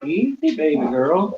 Easy, baby girl.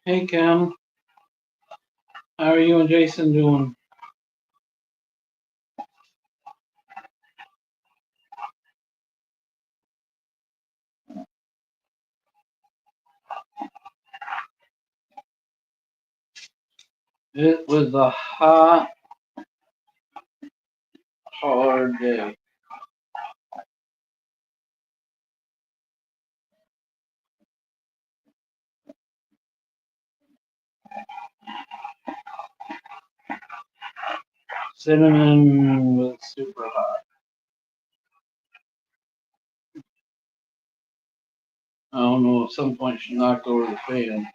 Hey, Cam. How are you and Jason doing? It was a hot, hard day. Cinnamon was super hot. I don't know, at some point she knocked over the fan.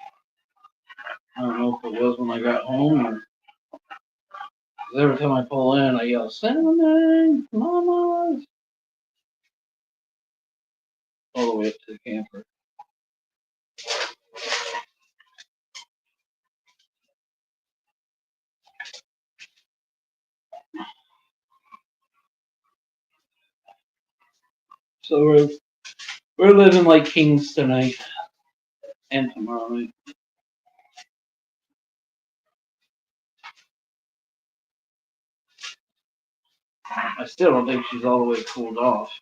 I don't know if it was when I got home or 'cause every time I pull in, I yell, Cinnamon, Mama! All the way up to the camper. So we're living like kings tonight and tomorrow night. I still don't think she's all the way cooled off.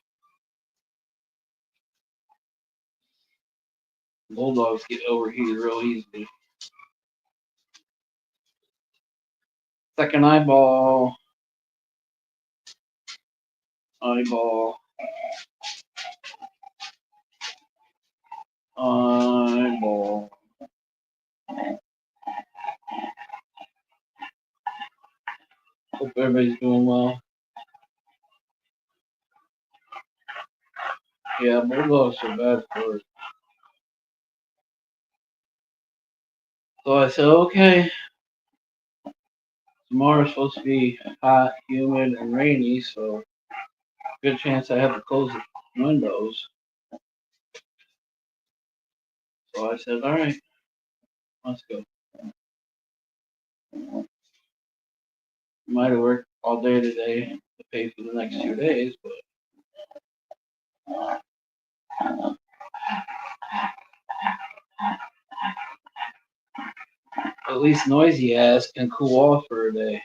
Bulldogs get overheated real easily. Second eyeball. Eyeball. Eyeball. Hope everybody's doing well. Yeah, Bulldogs are bad for it. So I said, okay, tomorrow's supposed to be hot, humid, and rainy, so good chance I have to close the windows. So I said, all right, let's go. Might have worked all day today to pay for the next 2 days, but At least noisy ass can cool off for a day.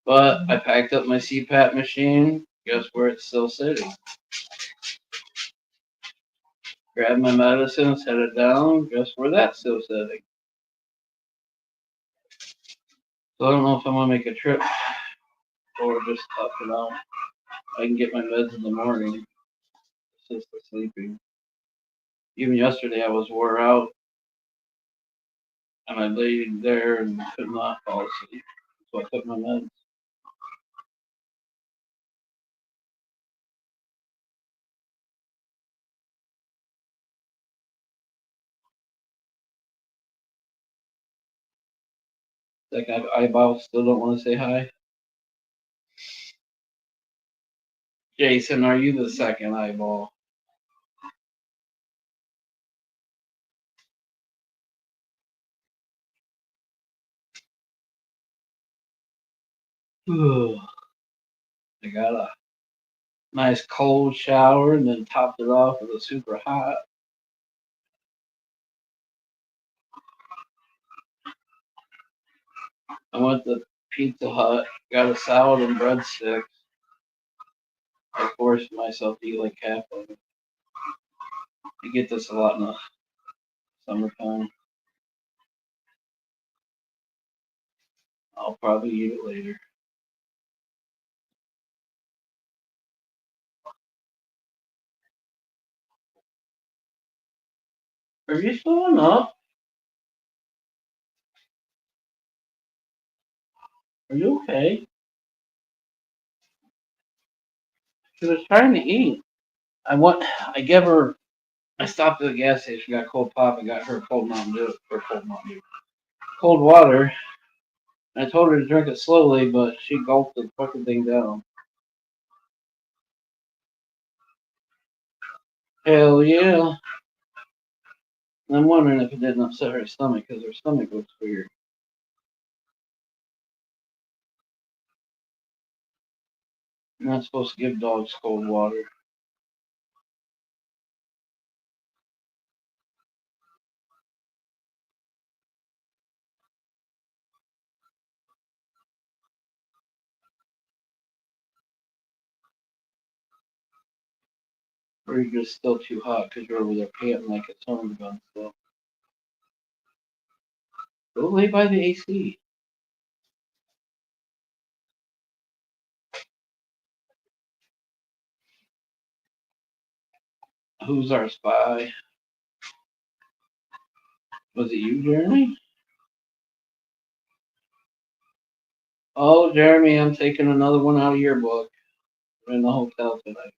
But I packed up my CPAP machine. Guess where it's still sitting? Grabbed my medicine, set it down. Guess where that's still sitting? So I don't know if I'm gonna make a trip or just tough it out. I can get my meds in the morning. It's just the sleeping. Even yesterday I was wore out and I laid there and could not fall asleep. So I took my meds. That guy eyeball still don't want to say hi. Jason, are you the second eyeball? I got a nice cold shower and then topped it off with a super hot. I went to Pizza Hut, got a salad and breadsticks. I forced myself to eat like half of it. You get this a lot in the summertime. I'll probably eat it later. Are you throwing up? Are you okay? She was trying to eat. I gave her, I stopped at the gas station, got cold pop, and got her cold Mountain Dew, or cold Mountain Dew, cold water. I told her to drink it slowly, but she gulped the fucking thing down. Hell yeah. I'm wondering if it didn't upset her stomach, because her stomach looks weird. You're not supposed to give dogs cold water. Or you're just still too hot because you're over there panting like a ton gun stuff. Go lay by the AC. Who's our spy? Was it you, Jeremy? Oh, Jeremy, I'm taking another one out of your book. We're in the hotel tonight.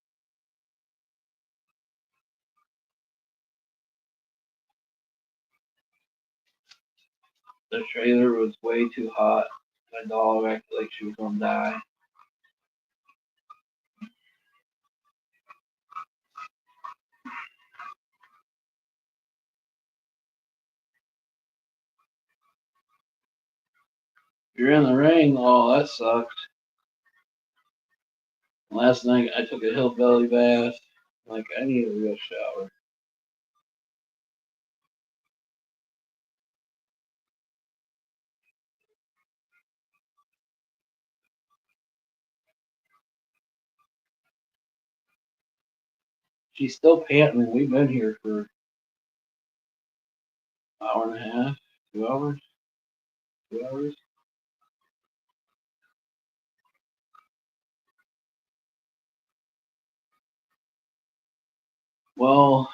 The trailer was way too hot. My dog acted like she was gonna die. You're in the rain. Oh, that sucks. Last night I took a hillbilly bath. Like I need a real shower. She's still panting. We've been here for an hour and a half, 2 hours, 2 hours. Well,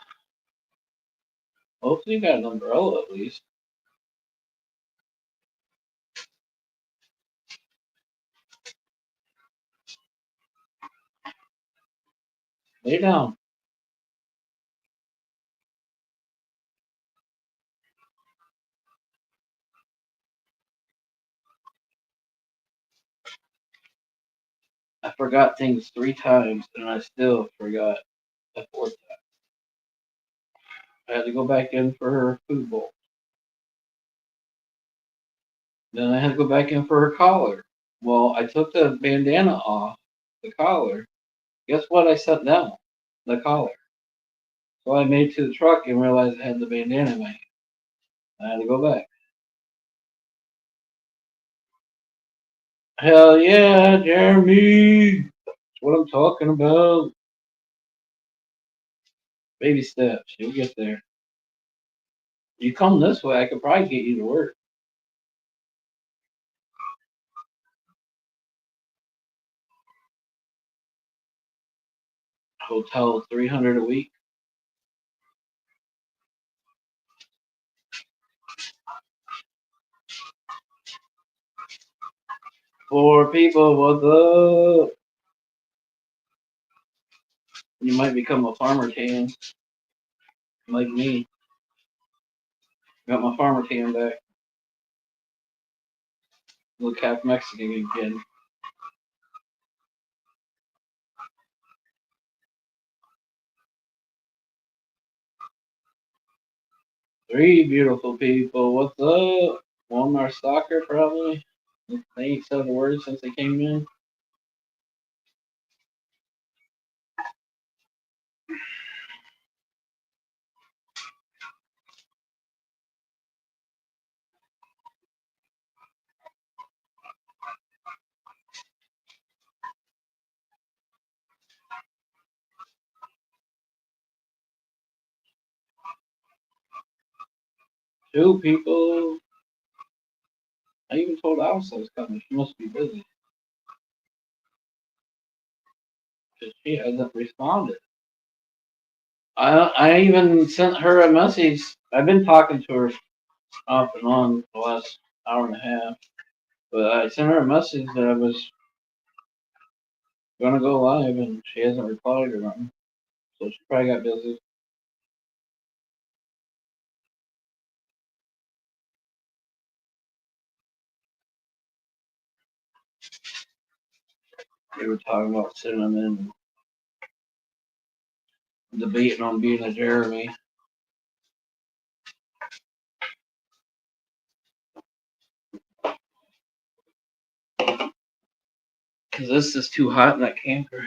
hopefully you got an umbrella at least. Lay down. I forgot things 3 times and I still forgot the fourth time. I had to go back in for her food bowl. Then I had to go back in for her collar. Well, I took the bandana off the collar. Guess what? I set down the collar. So I made it to the truck and realized I had the bandana in my hand. I had to go back. Hell yeah, Jeremy! That's what I'm talking about. Baby steps. You'll get there. You come this way, I could probably get you to work. Hotel 300 a week. 4 people, what's up? You might become a farmer tan, like me. Got my farmer tan back. Look half Mexican again. Three beautiful people, what's up? Walmart stalker, probably. They ain't said a word since they came in. 2 people. I even told Alice I was coming. She must be busy. Because she hasn't responded. I even sent her a message. I've been talking to her off and on the last hour and a half. But I sent her a message that I was gonna go live and she hasn't replied or nothing. So she probably got busy. We were talking about cinnamon and debating on being a Jeremy. Because this is too hot in that camper.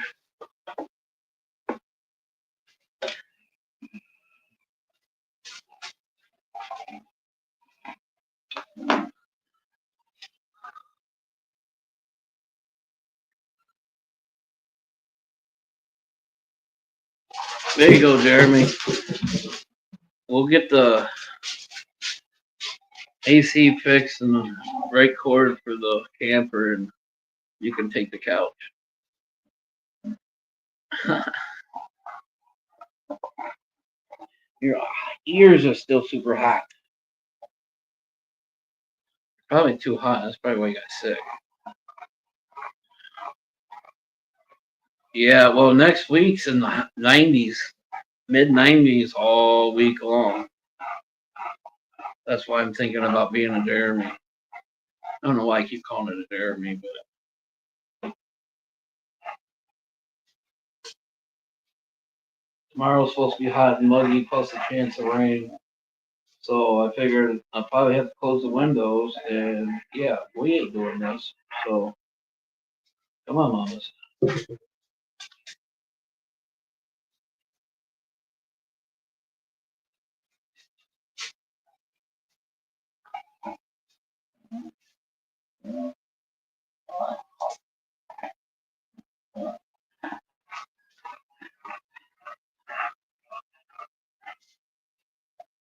There you go, Jeremy. We'll get the AC fixed and the right cord for the camper, and you can take the couch. Your ears are still super hot. Probably too hot. That's probably why you got sick. Yeah, well, next week's in the 90s, mid 90s all week long. That's why I'm thinking about being a Jeremy. I don't know why I keep calling it a Jeremy, but tomorrow's supposed to be hot and muggy, plus a chance of rain. So I figured I'll probably have to close the windows, and yeah, we ain't doing this. So come on, mamas.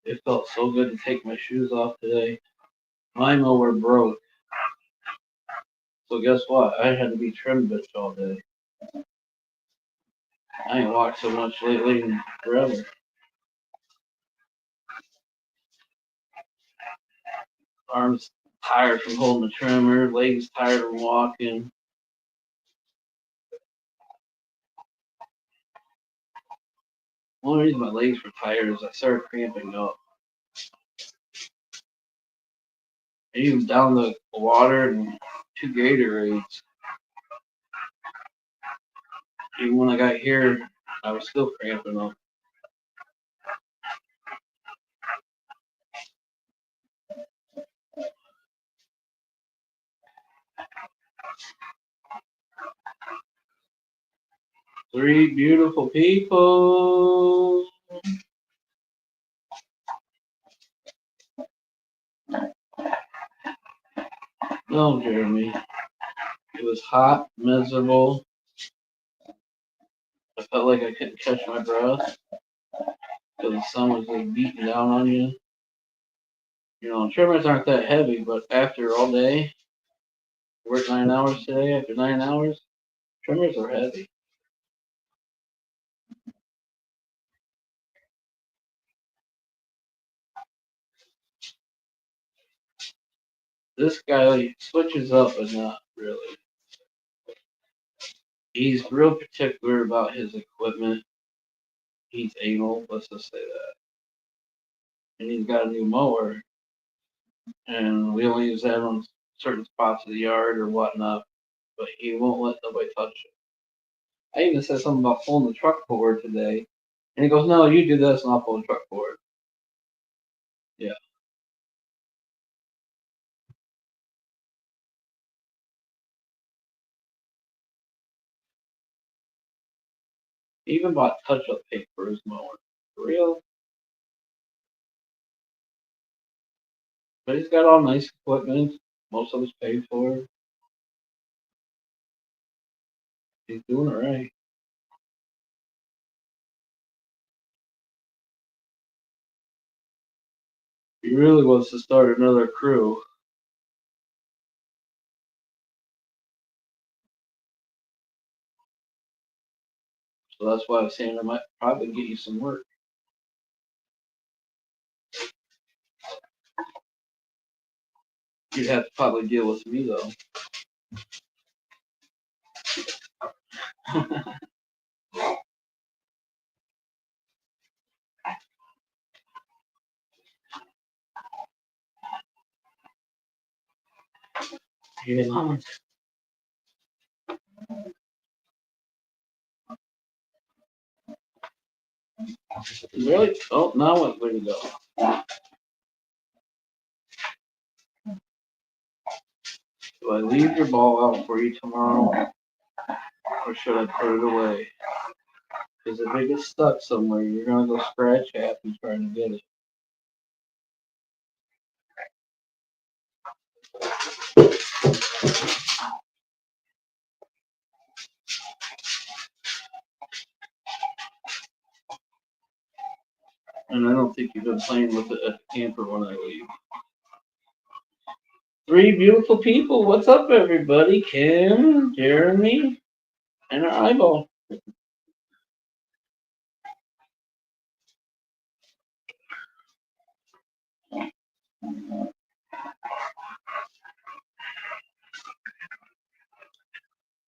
It felt so good to take my shoes off today. Mine were broke. So guess what? I had to be trim bitch all day. I ain't walked so much lately in forever. Arms tired from holding the trimmer, legs tired from walking. The only reason my legs were tired is I started cramping up. I even down the water and 2 Gatorades. Even when I got here, I was still cramping up. Three beautiful people. No, Jeremy. It was hot, miserable. I felt like I couldn't catch my breath because the sun was like beating down on you. You know, tremors aren't that heavy, but after all day, worked 9 hours today. After 9 hours, tremors are heavy. This guy like, switches up, but not really. He's real particular about his equipment. He's anal, let's just say that. And he's got a new mower, and we only use that on certain spots of the yard or whatnot. But he won't let nobody touch it. I even said something about pulling the truck forward today, and he goes, "No, you do this, and I'll pull the truck forward." Yeah, he even bought touch-up tape for his mower. For real, but he's got all nice equipment. Most of it's paid for. He's doing all right. He really wants to start another crew, so that's why I was saying I might probably get you some work. You'd have to probably deal with me though. Yeah. Really? Oh, now what? Where to go? Do I leave your ball out for you tomorrow, or should I put it away? Because if it gets stuck somewhere, you're gonna go scratch happy trying to get it. And I don't think you've been playing with it at the camper when I leave. Three beautiful people. What's up, everybody? Kim, Jeremy, and our eyeball.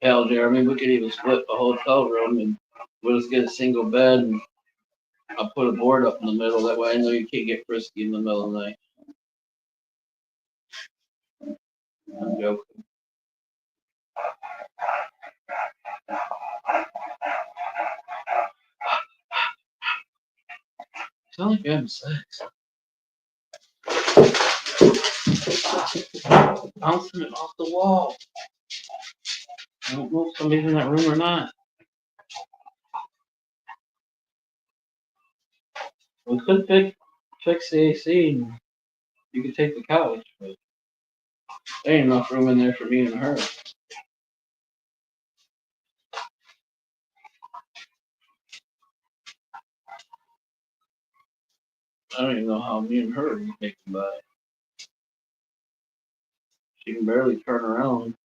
Hell, Jeremy, we could even split a hotel room and we'll just get a single bed and I'll put a board up in the middle. That way I know you can't get frisky in the middle of the night. I'm joking. Sound like you're having sex. Bouncing it off the wall. I don't know if somebody's in that room or not. We could fix the AC and you could take the couch, but there ain't enough room in there for me and her. I don't even know how me and her are making by. She can barely turn around,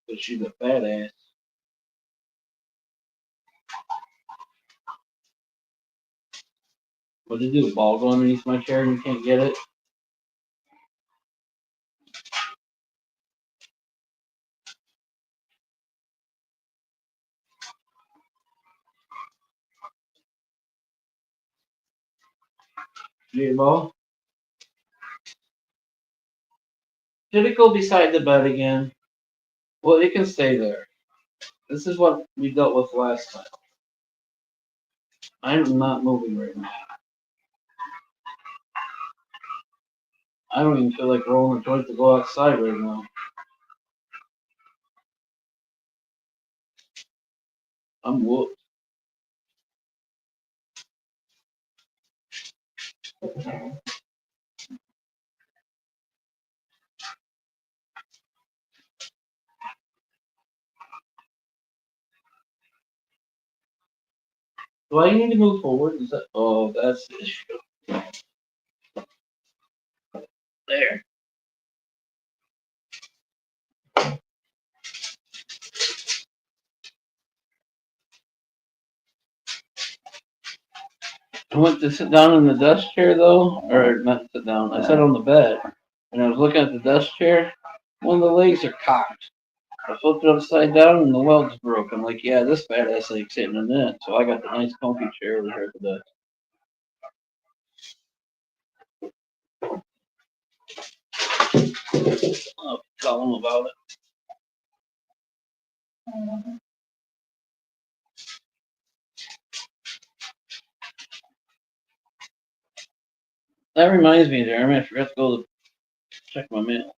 but she's a fat ass. What did you do? Ball go underneath my chair and you can't get it? Yeah, ball. Did it go beside the bed again? Well, it can stay there. This is what we dealt with last time. I'm not moving right now. I don't even feel like rolling a joint to go outside right now. I'm whooped. Do I need to move forward? Is that? Oh, that's the issue. There. I went to sit down in the desk chair though, or not sit down. I sat on the bed, and I was looking at the desk chair. One of the legs are cocked. I flipped it upside down, and the weld's broke. I'm like, yeah, this badass ain't sitting in it. So I got the nice comfy chair over here at the desk. I'll tell him about it. That reminds me, Jeremy, I forgot to go to check my mail.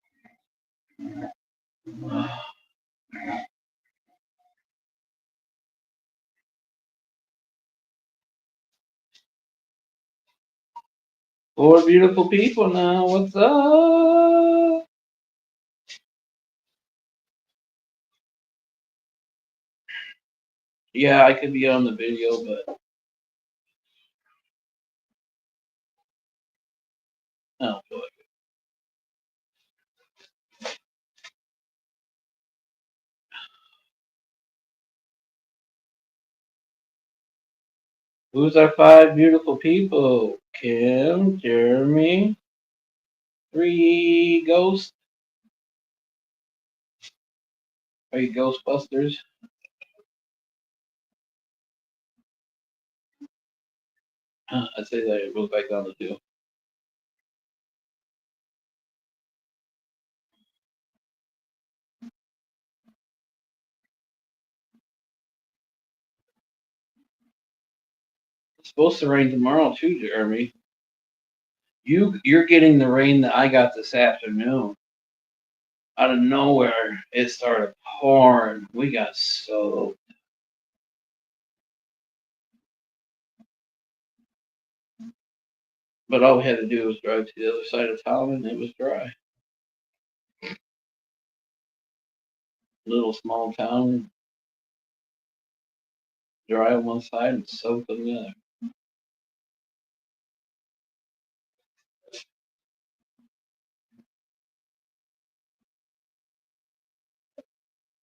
Four beautiful people now. What's up? Yeah, I could be on the video, but I don't feel like it. Who's our five beautiful people? Kim, Jeremy, three ghosts. Are you Ghostbusters? I'd say that it goes back down to two. It's supposed to rain tomorrow too, Jeremy. You're getting the rain that I got this afternoon. Out of nowhere, it started pouring. We got so. But all we had to do was drive to the other side of town, and it was dry. Little small town, dry on one side and soaked on the other.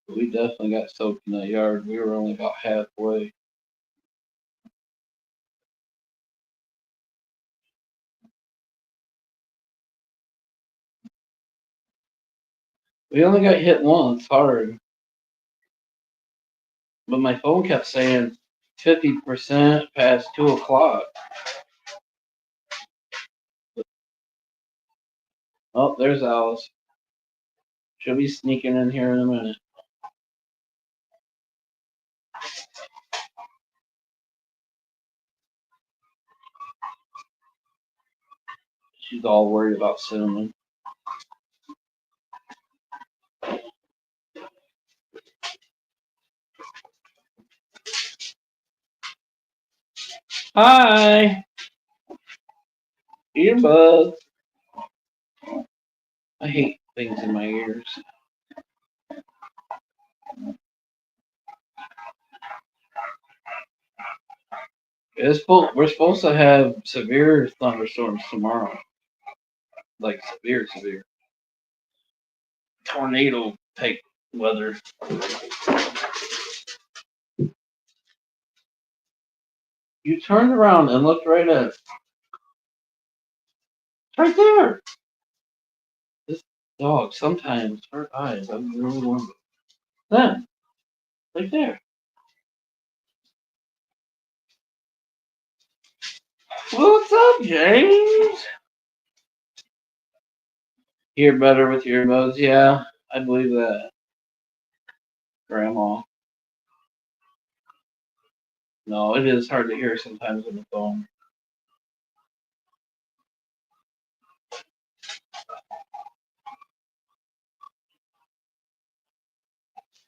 We definitely got soaked in that yard. We were only about halfway. We only got hit once hard, but my phone kept saying 50% past 2 o'clock. Oh, there's Alice. She'll be sneaking in here in a minute. She's all worried about cinnamon. Hi, earbuds. I hate things in my ears. We're supposed to have severe thunderstorms tomorrow, like severe tornado type weather. You turned around and looked right at it. Right there. This dog sometimes her eyes. I'm really wondering. Then, right there. What's up, James? Hear better with your earbuds? Yeah, I believe that. Grandma. No, it is hard to hear sometimes on the phone.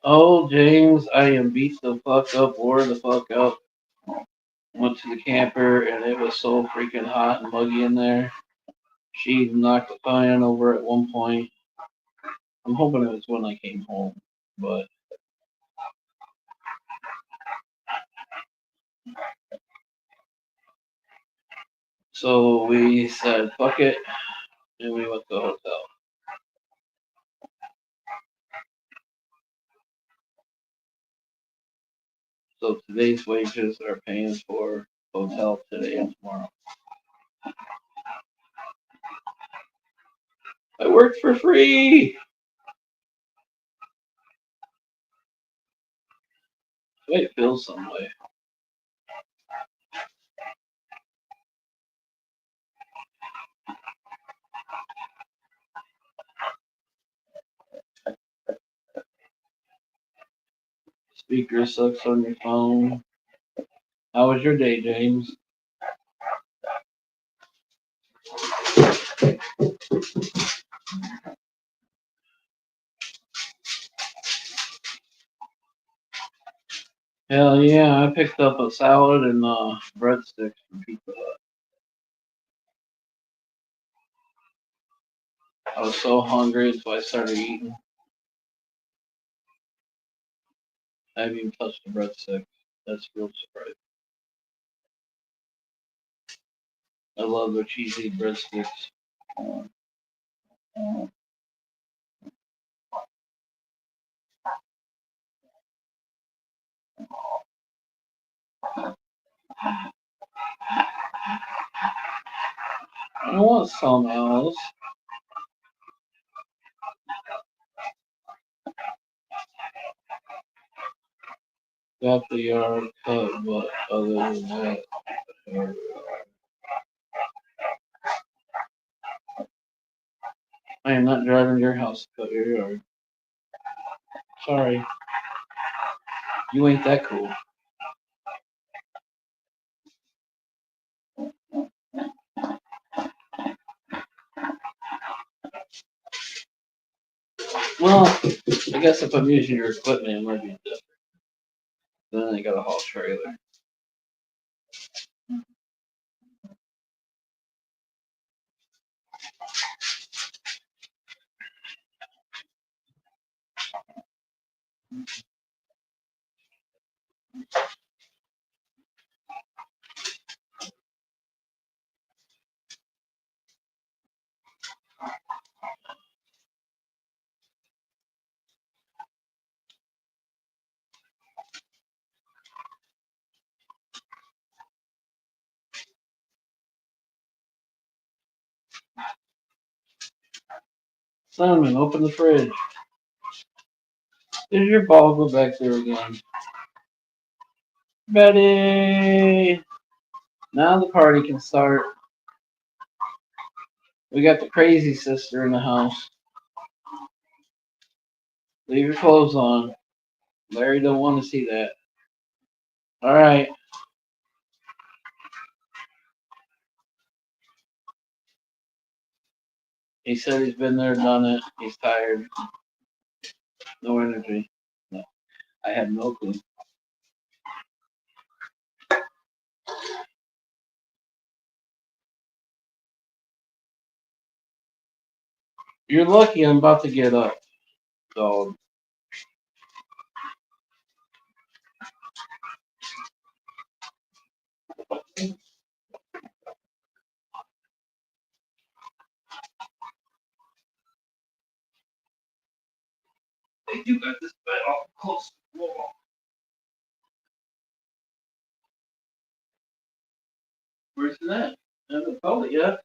Oh, James, I am beat the fuck up, wore the fuck up. Went to the camper and it was so freaking hot and muggy in there. She knocked the fan over at one point. I'm hoping it was when I came home, but so we said fuck it and we went to the hotel. So today's wages are paying for hotel today and tomorrow. I worked for free. It feels some way. Speaker sucks on your phone. How was your day, James? Hell yeah, I picked up a salad and breadsticks from Pizza Hut. I was so hungry, so I started eating. I haven't even touched the breadsticks. That's real surprising. I love the cheesy breadsticks. I want some else. Got the yard cut, but other than that, I am not driving to your house to cut your yard. Sorry, you ain't that cool. Well, I guess if I'm using your equipment, it might be different. Then I got a haul trailer. Simon, open the fridge. Did your ball go back there again? Betty! Now the party can start. We got the crazy sister in the house. Leave your clothes on. Larry don't want to see that. All right. He said he's been there, done it. He's tired. No energy. No, I have no clue. You're lucky I'm about to get up, dog. Hey, you got this bed all close to the wall. Where's it at? I haven't felt it yet.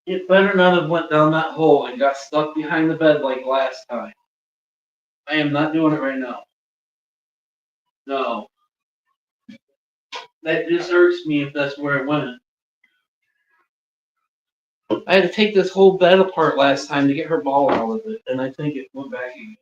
It better not have went down that hole and got stuck behind the bed like last time. I am not doing it right now. No. That just irks me if that's where it went. I had to take this whole bed apart last time to get her ball out of it, and I think it went back again.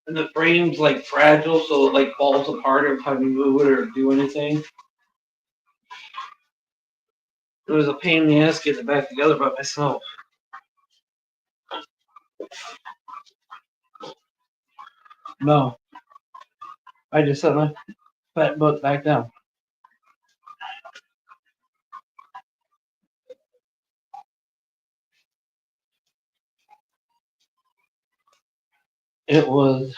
And the frame's like fragile, so it like falls apart every time you move it or do anything. It was a pain in the ass getting it back together by myself. No, I just set my fat butt back down. It was.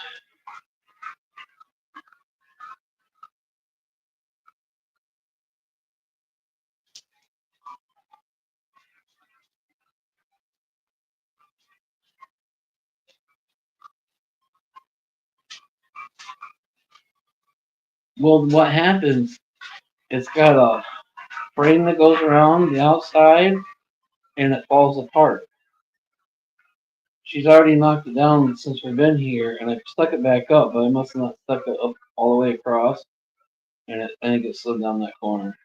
Well, what happens? It's got a frame that goes around the outside, and it falls apart. She's already knocked it down since we've been here, and I stuck it back up, but I must have not stuck it up all the way across, and I think it slid down that corner.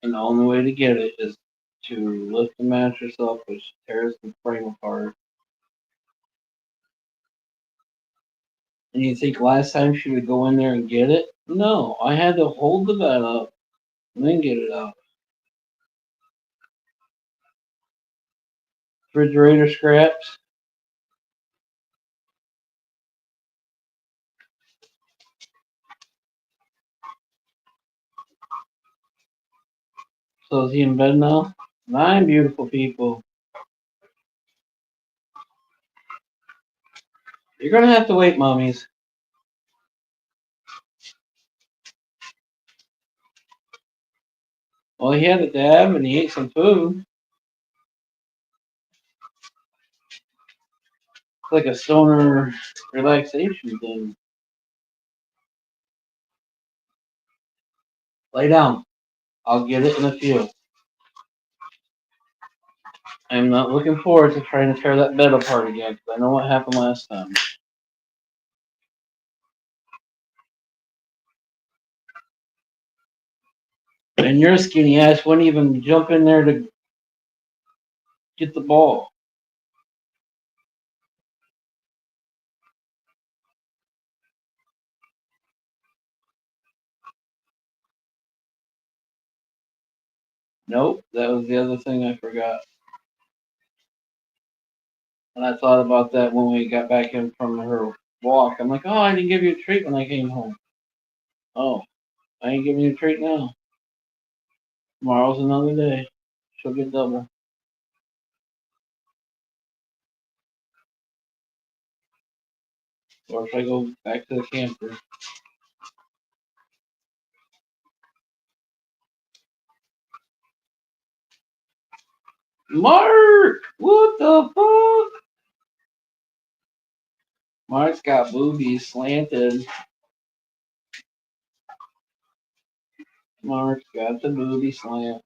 And the only way to get it is to lift the mattress up, which tears the frame apart. And you think last time she would go in there and get it? No, I had to hold the bed up and then get it out. Refrigerator scraps. So is he in bed now? 9 beautiful people. You're gonna have to wait, mummies. Well, he had a dab and he ate some food. It's like a stoner relaxation thing. Lay down. I'll get it in a few. I'm not looking forward to trying to tear that bed apart again because I know what happened last time. And your skinny ass wouldn't even jump in there to get the ball. Nope, that was the other thing I forgot. And I thought about that when we got back in from her walk. I'm like, oh, I didn't give you a treat when I came home. Oh, I ain't giving you a treat now. Tomorrow's another day. She'll get double. Or if I go back to the camper. Mark! What the fuck? Mark's got boobies slanted. Mark's got the booby slant.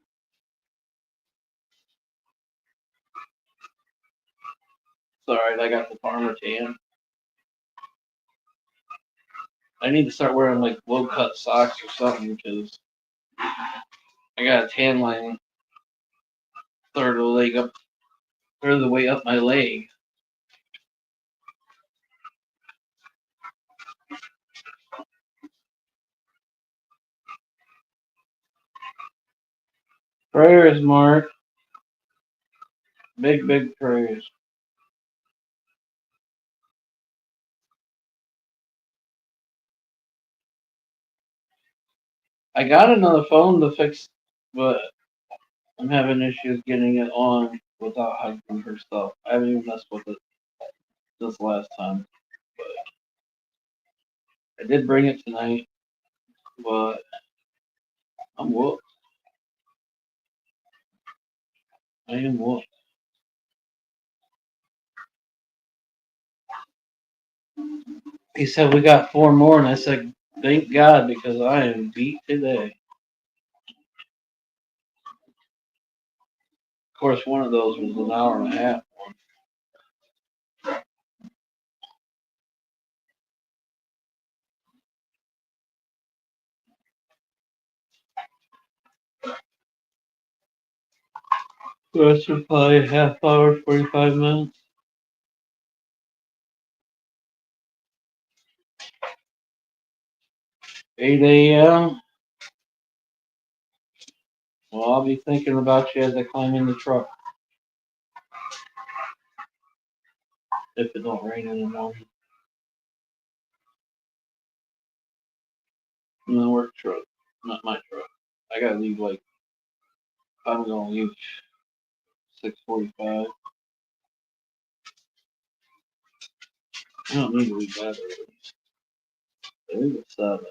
It's alright, I got the farmer tan. I need to start wearing like low cut socks or something because I got a tan line third of the way up my leg. Prayers, Mark. Big, big prayers. I got another phone to fix, but I'm having issues getting it on without hugging her stuff. I haven't even messed with it this last time. But I did bring it tonight, but I'm whooped. I am whooped. He said we got 4 more, and I said, thank God, because I am beat today. Of course, one of those was an hour and a half. Rest was probably a half hour, 45 minutes. 8 a.m. Well, I'll be thinking about you as I climb in the truck. If it don't rain in the morning. In the work truck. Not my truck. I gotta leave like, I'm gonna leave 6:45. I don't need to leave that early. Leave at 7.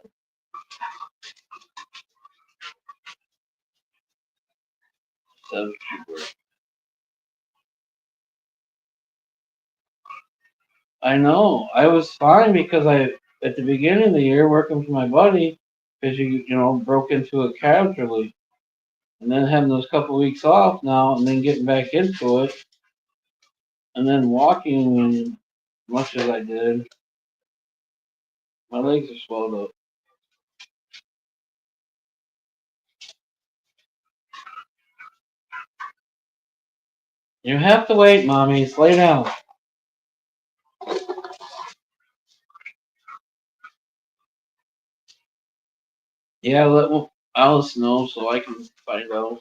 7 should work. I know. I was fine because at the beginning of the year, working for my buddy, because broke into a casualty. And then having those couple weeks off now, and then getting back into it, and then walking as much as I did, my legs are swelled up. You have to wait, mommy. Lay down. Yeah, let Alice know so I can find out.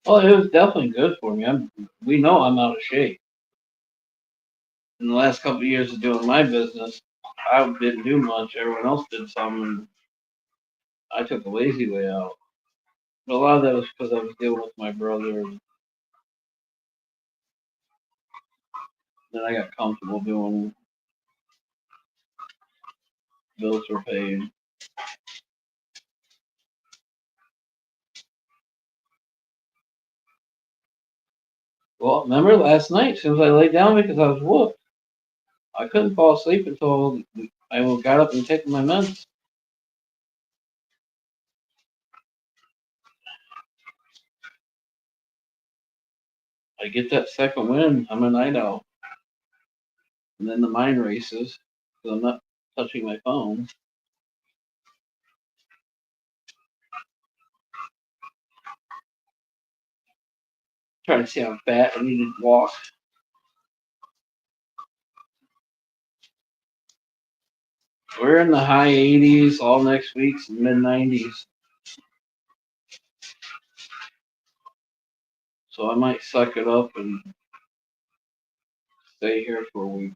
Oh, it was definitely good for me. We know I'm out of shape. In the last couple of years of doing my business, I didn't do much. Everyone else did some, and I took the lazy way out. But a lot of that was because I was dealing with my brother, and then I got comfortable doing bills were paid. Well, remember last night, as soon as I laid down because I was whooped, I couldn't fall asleep until I got up and taken my meds. I get that second wind, I'm a night owl. And then the mind races because I'm not touching my phone. Trying to see how fat I need to walk. We're in the high 80s all next week, mid 90s. So I might suck it up and stay here for a week.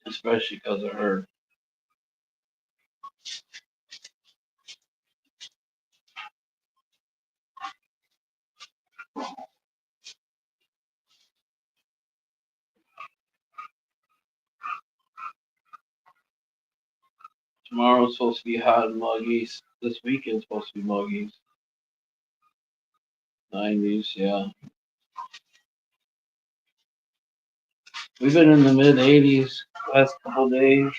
Especially because of her. Tomorrow's supposed to be hot and muggy. This weekend's supposed to be muggy. 90s, yeah. We've been in the mid 80s last couple days.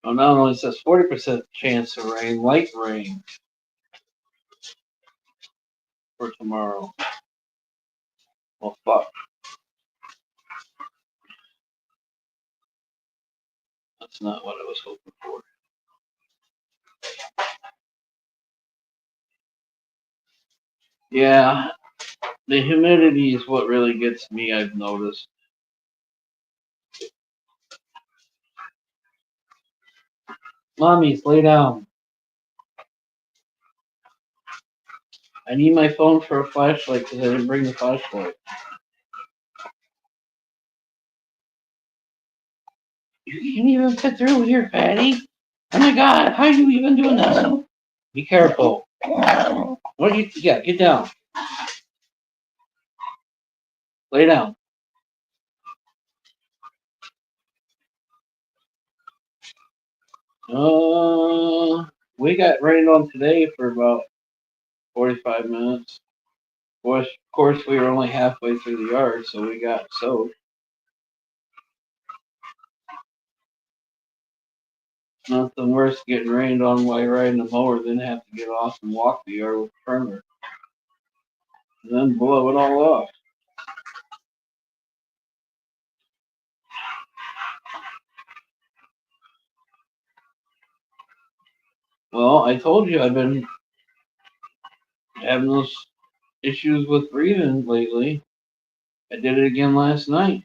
Well, not only says 40% chance of rain, light rain for tomorrow. Well, fuck. That's not what I was hoping for. Yeah, the humidity is what really gets me, I've noticed. Mommies, lay down. I need my phone for a flashlight because I didn't bring the flashlight. You can't even fit through here, fatty. Oh my god, how are you even doing this? Be careful. What you? Yeah, get down. Lay down. We got rained on today for about 45 minutes. Of course, we were only halfway through the yard, so we got soaked. Nothing worse getting rained on while you're riding the mower than have to get off and walk the yard with a trimmer. And then blow it all off. Well, I told you I've been having those issues with breathing lately. I did it again last night.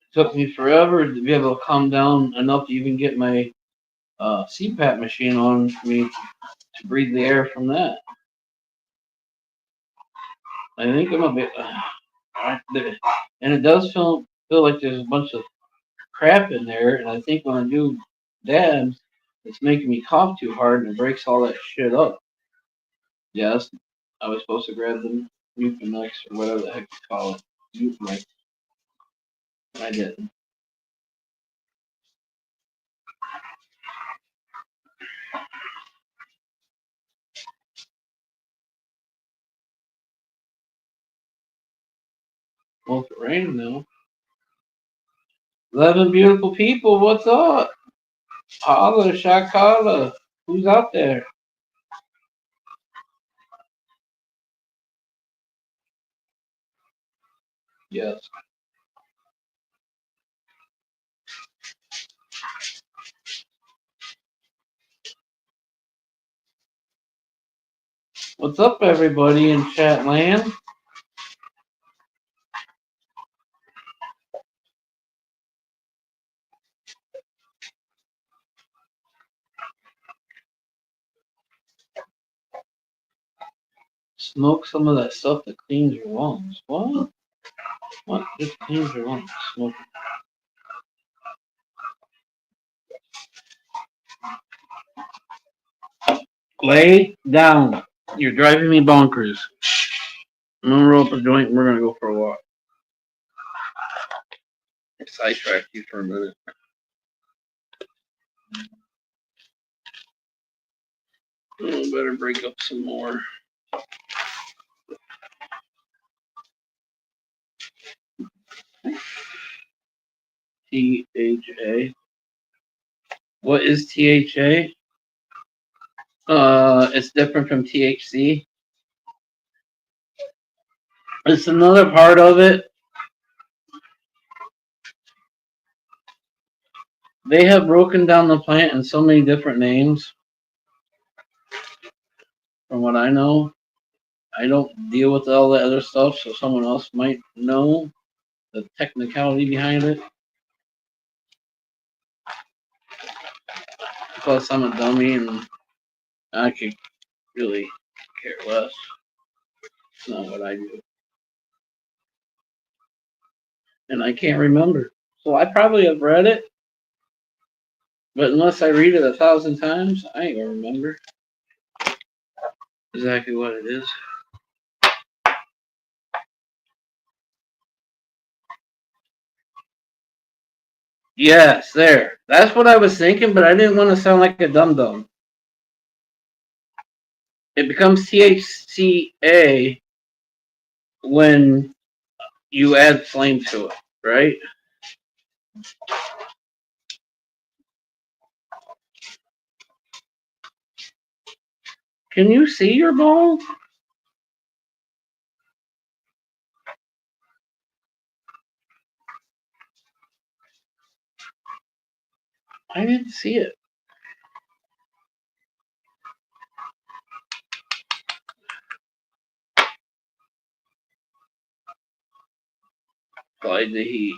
It took me forever to be able to calm down enough to even get my CPAP machine on for me to breathe the air from that. I think I'm a bit, and it does feel like there's a bunch of crap in there. And I think when I do dabs, it's making me cough too hard and it breaks all that shit up. Yes, I was supposed to grab the Mucinex or whatever the heck you call it. Mucinex. I didn't. Well, if it rains now. 11 beautiful people, what's up? Holla, Shakala. Who's out there? Yes. What's up, everybody in chat land? Smoke some of that stuff that cleans your lungs. What? What just cleans your lungs? Smoke. Lay down. You're driving me bonkers. I'm gonna roll up a joint and we're gonna go for a walk. I sidetracked you for a minute. Oh, better break up some more. THA. What is THA? It's different from THC. It's another part of it. They have broken down the plant in so many different names. From what I know, I don't deal with all the other stuff, so someone else might know the technicality behind it. Plus, I'm a dummy and I could really care less. It's not what I do. And I can't remember. So I probably have read it, but unless I read it 1,000 times, I ain't gonna remember exactly what it is. Yes, there. That's what I was thinking, but I didn't want to sound like a dum dum. It becomes THCA when you add flame to it, right? Can you see your ball? I didn't see it. Applied the heat.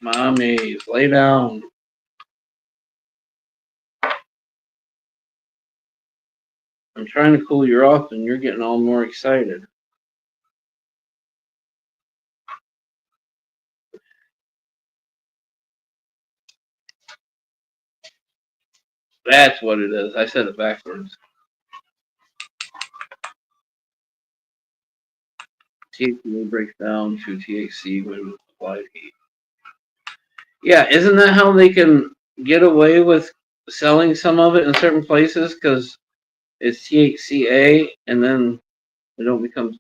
Mommies, lay down. I'm trying to cool you off and you're getting all more excited. That's what it is. I said it backwards. THC breaks down to THC when applied heat. Yeah, isn't that how they can get away with selling some of it in certain places? Because it's THCA, and then it don't become.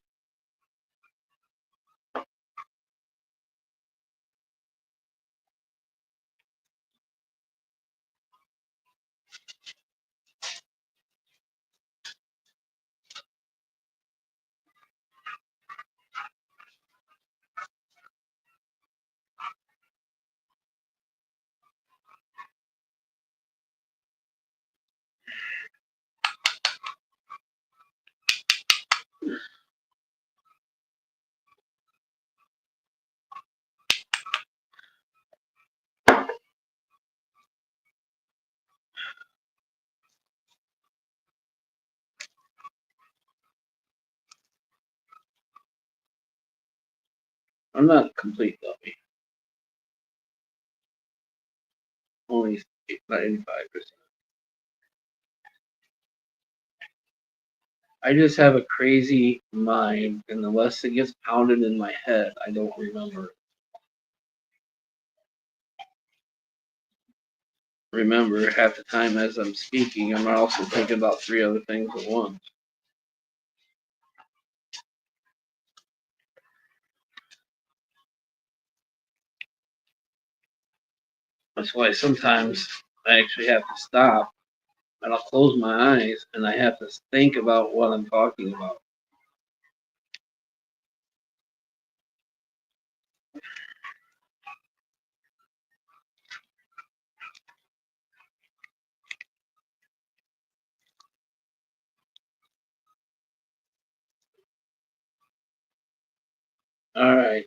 I'm not a complete dummy. Only 95%. I just have a crazy mind, and the less it gets pounded in my head, I don't remember. Remember half the time as I'm speaking, I'm also thinking about three other things at once. That's why sometimes I actually have to stop and I'll close my eyes and I have to think about what I'm talking about. All right,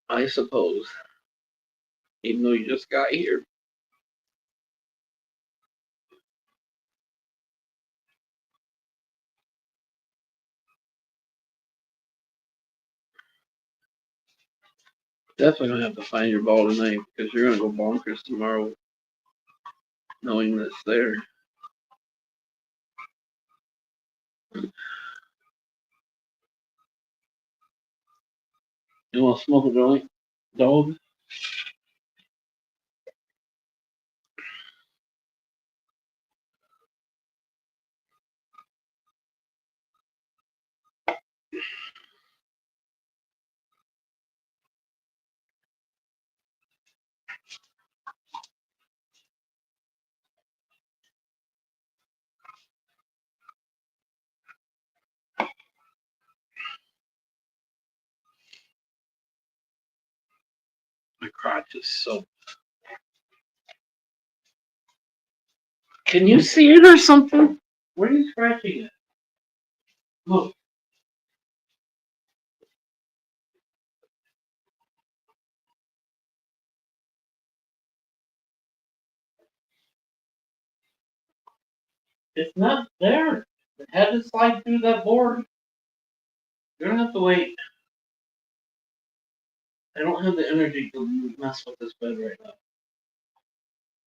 I suppose, even though you just got here. Definitely gonna have to find your ball tonight because you're gonna go bonkers tomorrow, knowing that it's there. You want to smoke a joint, dog? My crotch is so. Can you see it or something? Where are you scratching it? Look, it's not there. It had to slide through that board. You're gonna have to wait. I don't have the energy to mess with this bed right now.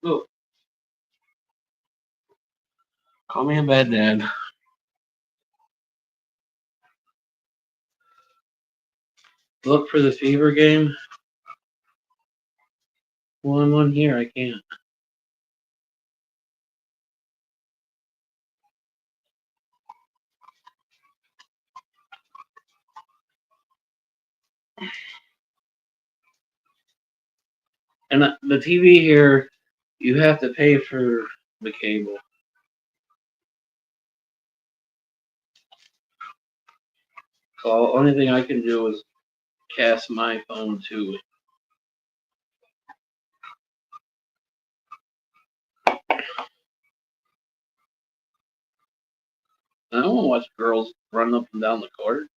Look, call me a bad dad. Look for the fever game. Well, I'm on here. I can't. And the TV here, you have to pay for the cable. So the only thing I can do is cast my phone to it. I don't want to watch girls run up and down the court.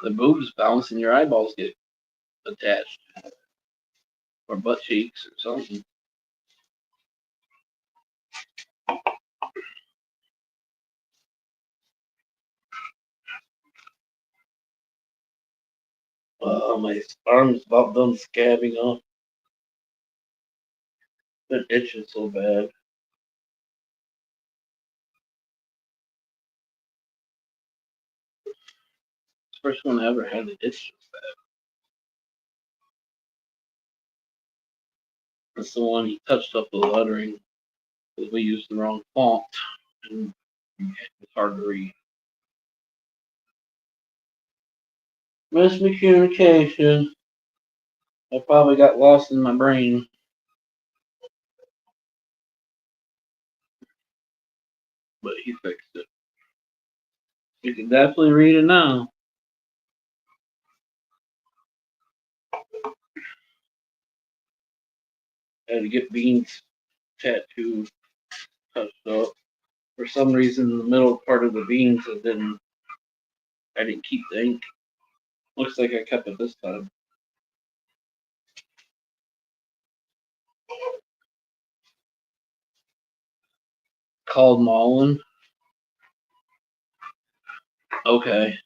The boobs bounce and your eyeballs get attached, or butt cheeks, or something. Oh, my arm's about done scabbing up. That itching so bad. First one I ever had the itch was that. That's the one he touched up the lettering because we used the wrong font and it's hard to read. Miscommunication. I probably got lost in my brain. But he fixed it. You can definitely read it now. I had to get Bean's tattoo touched up. For some reason, in the middle part of the beans, I didn't keep the ink. Looks like I kept it this time. Called Mullen. Okay.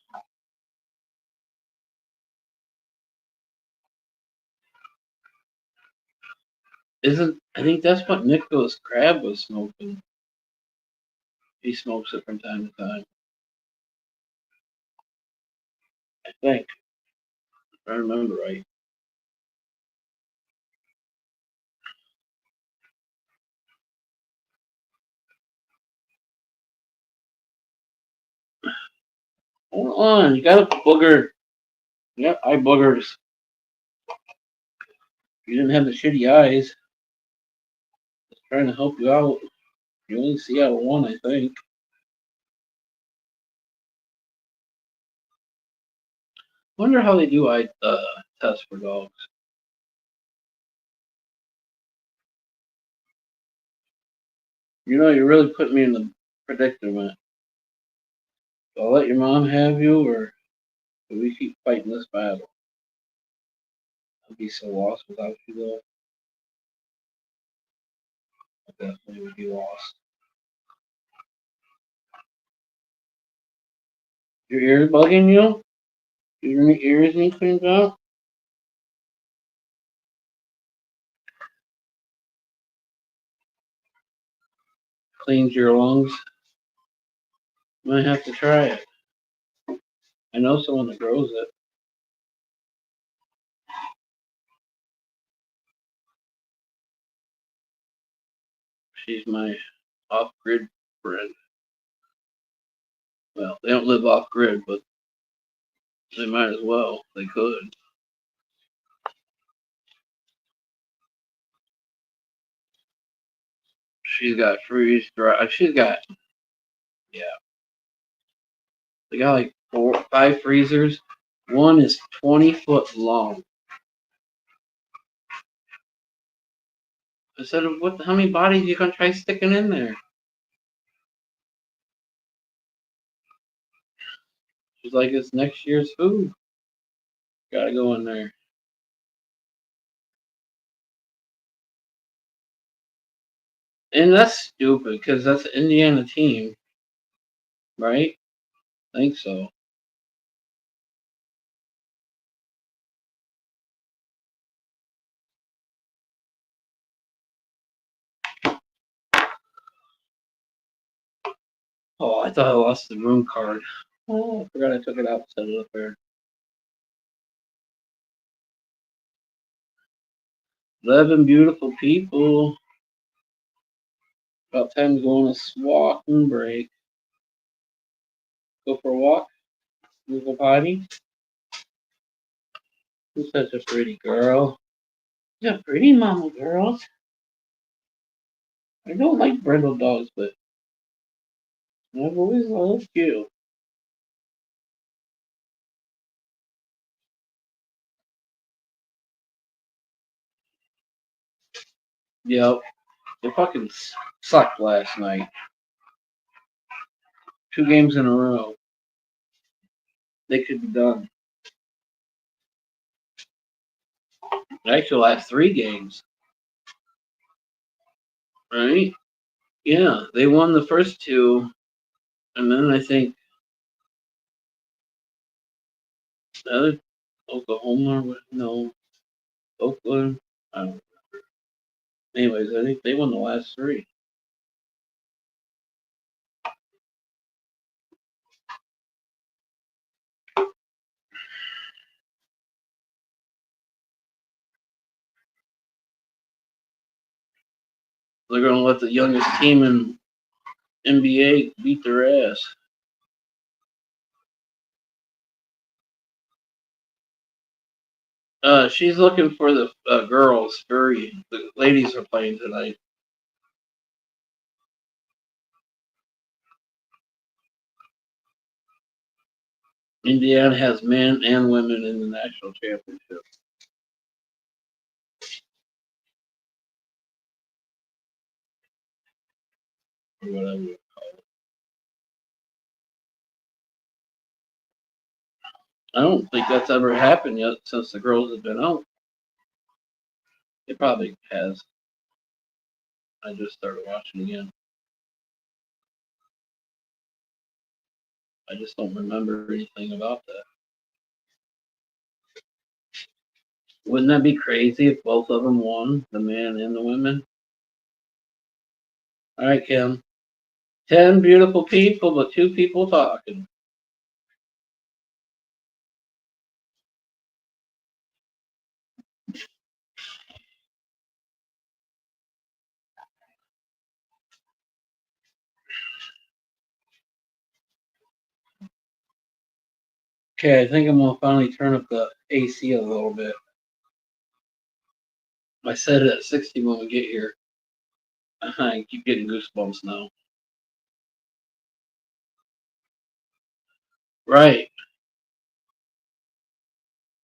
I think that's what Nicholas Crab was smoking. He smokes it from time to time. I think. If I remember right. Hold on, you got a booger. Yep, eye boogers. You didn't have the shitty eyes. Just trying to help you out. You only see out of one, I think. Wonder how they do eye tests for dogs. You know, you really put me in the predicament. Do I let your mom have you, or do we keep fighting this battle? I'd be so lost without you, though. I definitely would be lost. Your ears bugging you? Your ears need cleaned out? Cleans your lungs? Might have to try it. I know someone that grows it. She's my off-grid friend. Well, they don't live off-grid, but they might as well. They could. She's got freeze dry. She's got, yeah. They got like 5 freezers. One is 20 foot long. I said, "What? How many bodies you gonna try sticking in there?" She's like, "It's next year's food. Gotta go in there." And that's stupid because that's an Indiana team, right? I think so. Oh, I thought I lost the room card. Oh, I forgot I took it out and set it up there. 11 beautiful people. About time to go on a walk and break. Go for a walk. Move a potty. Who's such a pretty girl? You're a pretty mama girl. I don't like brindle dogs, but I've always loved you. Yep. They fucking sucked last night. 2 games in a row. They could be done. Actually, last 3 games. Right? Yeah. They won the first 2, and then I think the other Oklahoma, no, Oakland. I don't. Anyways, I think they won the last 3. They're going to let the youngest team in NBA beat their ass. She's looking for the girls. The ladies are playing tonight. Indiana has men and women in the national championship. Or whatever. I don't think that's ever happened yet since the girls have been out. It probably has. I just started watching again. I just don't remember anything about that. Wouldn't that be crazy if both of them won, the men and the women? All right, Kim. 10 beautiful people, but 2 people talking. Okay, I think I'm gonna finally turn up the AC a little bit. I set it at 60 when we get here. I keep getting goosebumps now. Right.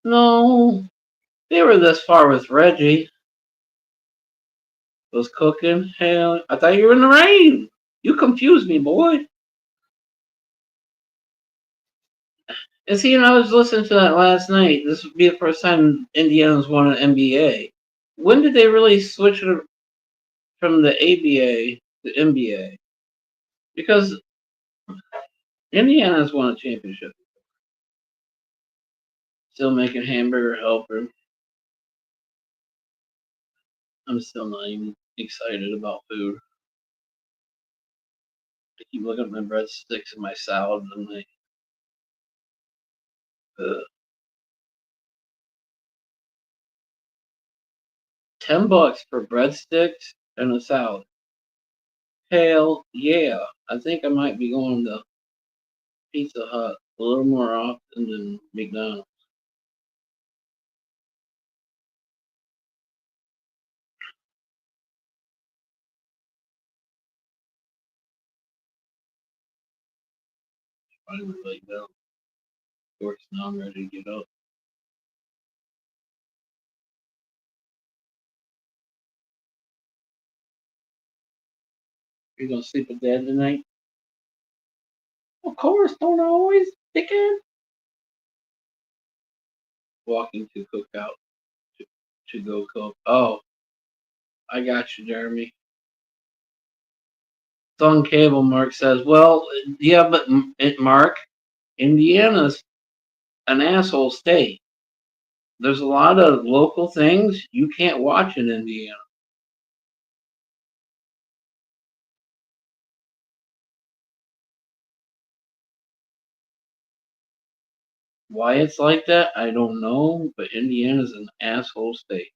No, they were this far with Reggie. Was cooking. Hell, I thought you were in the rain. You confused me, boy. And see, I was listening to that last night. This would be the first time Indiana's won an NBA. When did they really switch it from the ABA to NBA? Because Indiana's won a championship. Still making hamburger helper. I'm still not even excited about food. I keep looking at my breadsticks and my salad, and I'm like, ugh. $10 for breadsticks and a salad. Hell yeah! I think I might be going to Pizza Hut a little more often than McDonald's. I would like that. Of course, now I'm ready to get up. You gonna sleep with Dad tonight? Of course, don't I always, dickhead. Walking to cookout to go cook. Oh, I got you, Jeremy. It's on cable. Mark says, "Well, yeah, but Mark, Indiana's an asshole state. There's a lot of local things you can't watch in Indiana. Why it's like that, I don't know, but Indiana's an asshole state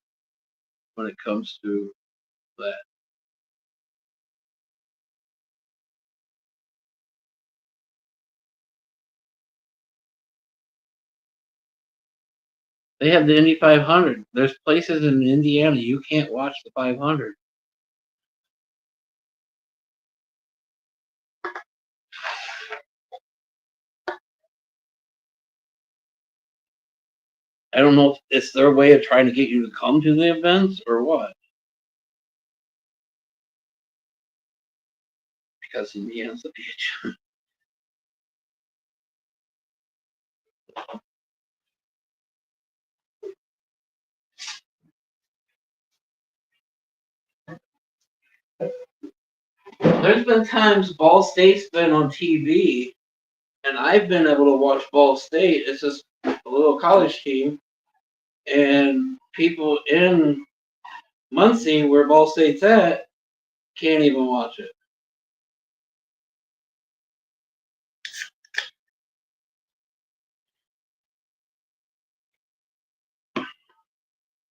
when it comes to that. They have the Indy 500. There's places in Indiana you can't watch the 500. I don't know if it's their way of trying to get you to come to the events or what. Because Indiana's a bitch. There's been times Ball State's been on TV, and I've been able to watch Ball State. It's just a little college team, and people in Muncie, where Ball State's at, can't even watch it.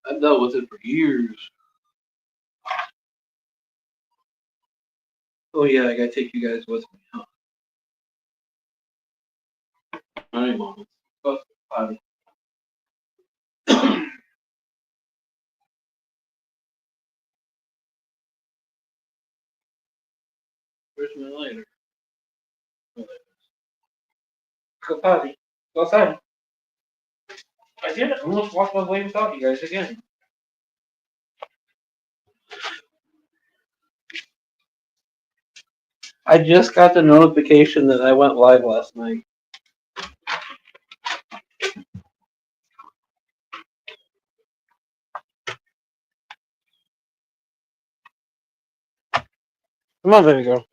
I've dealt with it for years. Oh yeah, I gotta take you guys with me. Huh? All right, mom. Go to the potty. Where's my lighter? Go potty. Go outside. I did it. Almost walked my way without you guys again. I just got the notification that I went live last night. Come on, baby girl.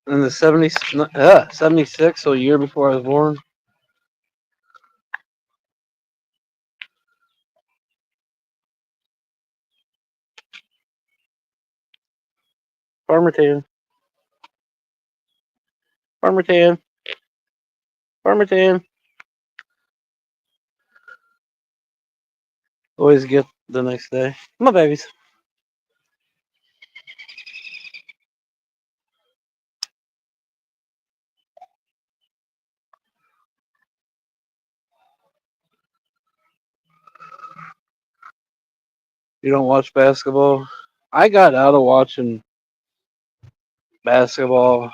In the 76, so a year before I was born. Farmer Tan. Farmer Tan. Farmer Tan. Always get the next day. Come on, babies. You don't watch basketball? I got out of watching basketball.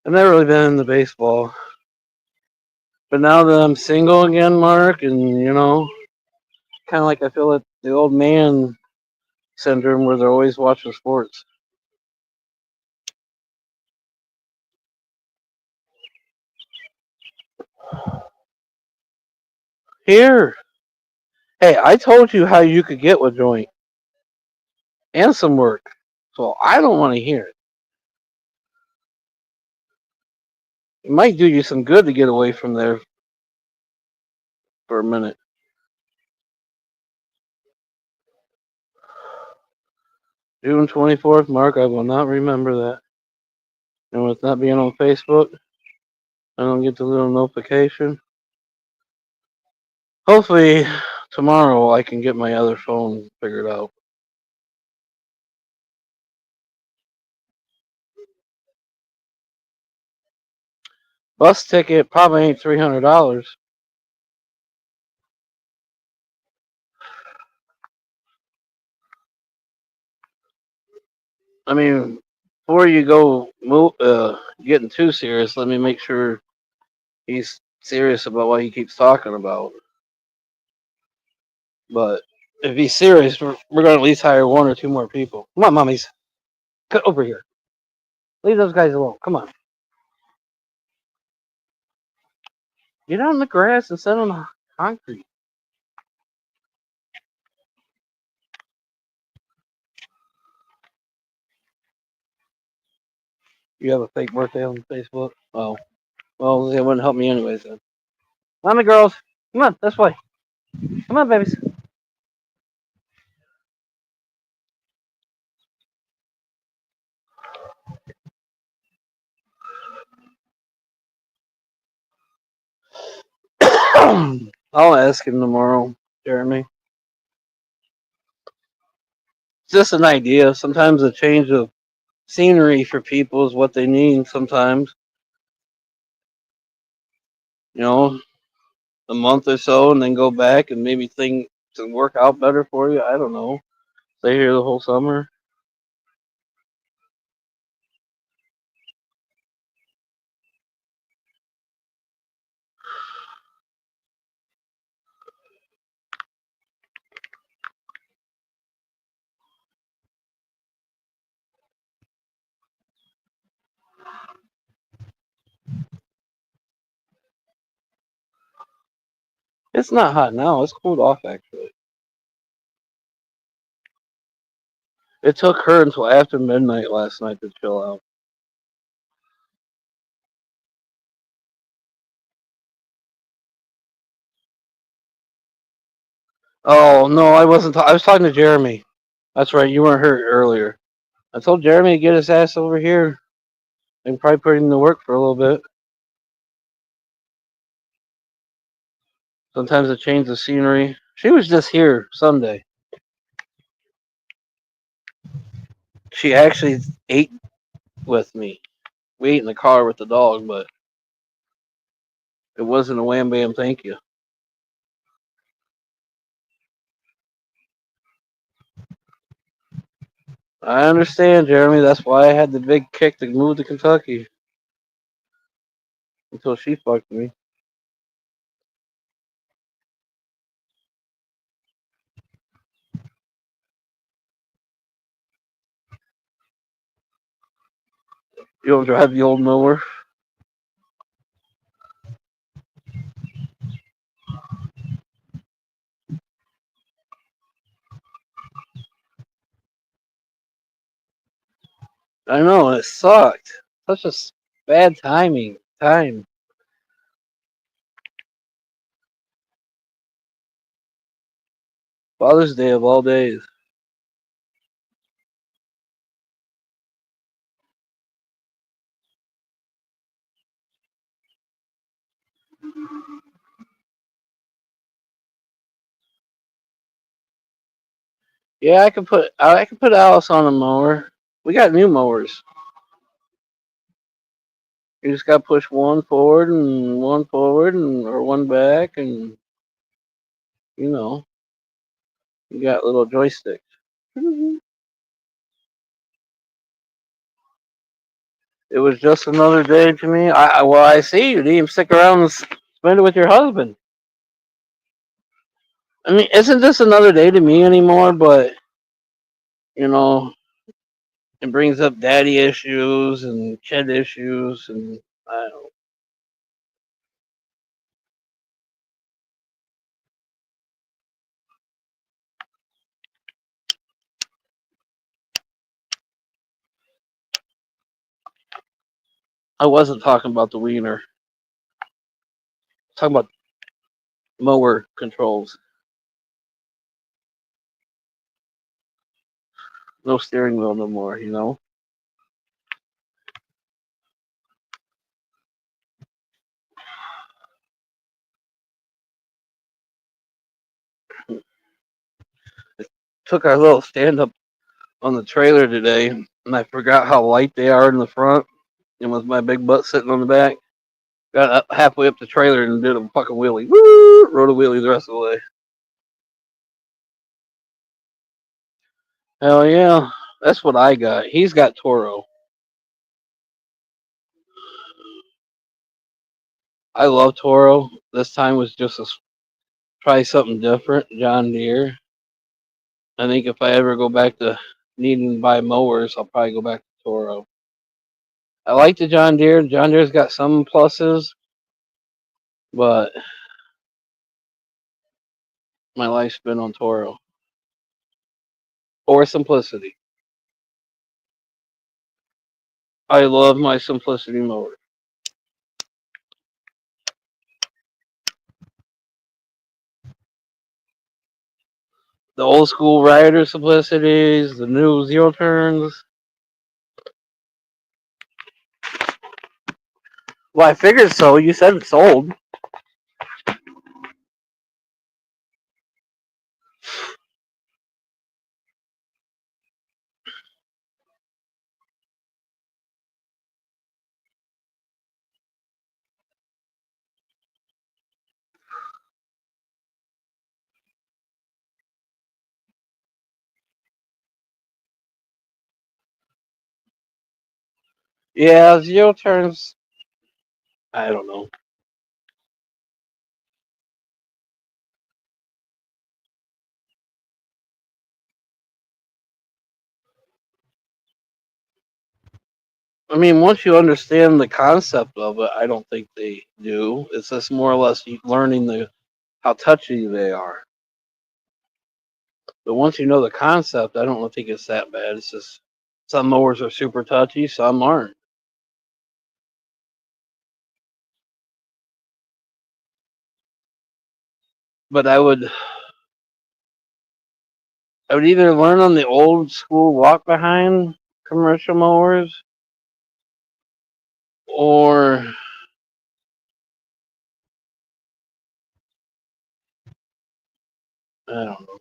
I've never really been into baseball. But now that I'm single again, Mark, and kind of like I feel like the old man syndrome where they're always watching sports. Here. Hey, I told you how you could get with joint and some work. So I don't want to hear it. It might do you some good to get away from there for a minute. June 24th, Mark, I will not remember that. And with not being on Facebook, I don't get the little notification. Hopefully, tomorrow I can get my other phone figured out. Bus ticket probably ain't $300. I mean, before you go getting too serious, let me make sure he's serious about what he keeps talking about. But if he's serious, we're going to at least hire one or two more people. Come on, mommies. Get over here. Leave those guys alone. Come on. Get out in the grass and sit on the concrete. You have a fake birthday on Facebook? Oh. Well, it wouldn't help me anyways then. Mommy girls. Come on, this way. Come on, babies. I'll ask him tomorrow, Jeremy. It's just an idea. Sometimes a change of scenery for people is what they need sometimes. You know, a month or so and then go back and maybe things to work out better for you. I don't know. Stay here the whole summer. It's not hot now. It's cooled off actually. It took her until after midnight last night to chill out. Oh no, I wasn't. I was talking to Jeremy. That's right. You weren't hurt earlier. I told Jeremy to get his ass over here and probably put him to work for a little bit. Sometimes I change the scenery. She was just here Sunday. She actually ate with me. We ate in the car with the dog, but it wasn't a wham bam thank you. I understand, Jeremy. That's why I had the big kick to move to Kentucky until she fucked me. You don't drive the old mower? I know, it sucked. Such a bad timing. Time. Father's Day of all days. Yeah, I could put Alice on a mower. We got new mowers. You just got to push one forward, and or one back, and you know you got little joysticks. It was just another day to me. Well, I see you didn't even stick around and spend it with your husband. I mean, isn't this another day to me anymore? But you know, it brings up daddy issues and kid issues, and I don't. I wasn't talking about the wiener. Talking about mower controls. No steering wheel no more. Took our little stand up on the trailer today, and I forgot how light they are in the front, and with my big butt sitting on the back, got up halfway up the trailer and did a fucking wheelie. Woo! Rode a wheelie the rest of the way. Hell yeah, that's what I got. He's got Toro. I love Toro. This time was just try something different. John Deere. I think if I ever go back to needing to buy mowers, I'll probably go back to Toro. I like the John Deere. John Deere's got some pluses, but my life's been on Toro or Simplicity. I love my Simplicity mower. The old school Rider Simplicities, the new Zero Turns. Well, I figured so. You said it's sold. Yeah, Zero Turns. I don't know. I mean, once you understand the concept of it, I don't think they do. It's just more or less learning how touchy they are. But once you know the concept, I don't think it's that bad. It's just some mowers are super touchy, some aren't. But I would either learn on the old school walk behind commercial mowers or I don't know.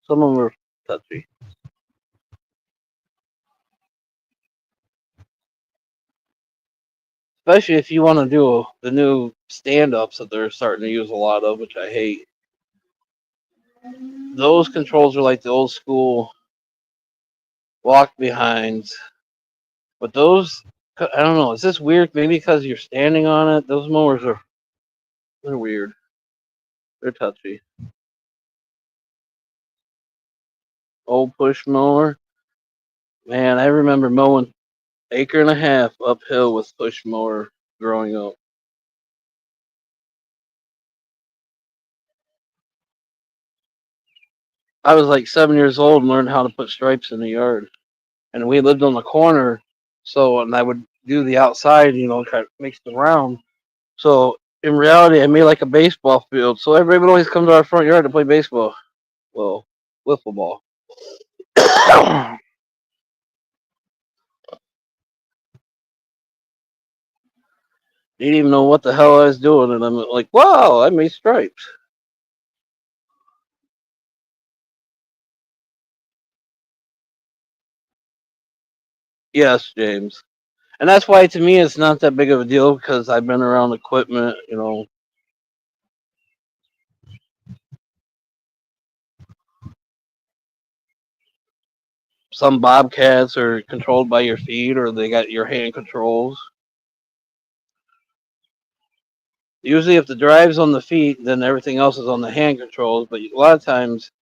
Some of them are touchy. Especially if you want to do the new stand ups that they're starting to use a lot of, which I hate. Those controls are like the old school walk behinds. But those, I don't know, is this weird? Maybe because you're standing on it? Those mowers are they're weird. They're touchy. Old push mower. Man, I remember mowing acre and a half uphill with push mower growing up. I was like 7 years old and learned how to put stripes in the yard. And we lived on the corner, so and I would do the outside, kind of makes the round. So in reality, I made like a baseball field. So everybody would always come to our front yard to play baseball. Well, wiffle ball. They didn't even know what the hell I was doing, and I'm like, "Wow, I made stripes." Yes, James, and that's why to me it's not that big of a deal because I've been around equipment. Some bobcats are controlled by your feet, or they got your hand controls. Usually, if the drive's on the feet, then everything else is on the hand controls. But a lot of times,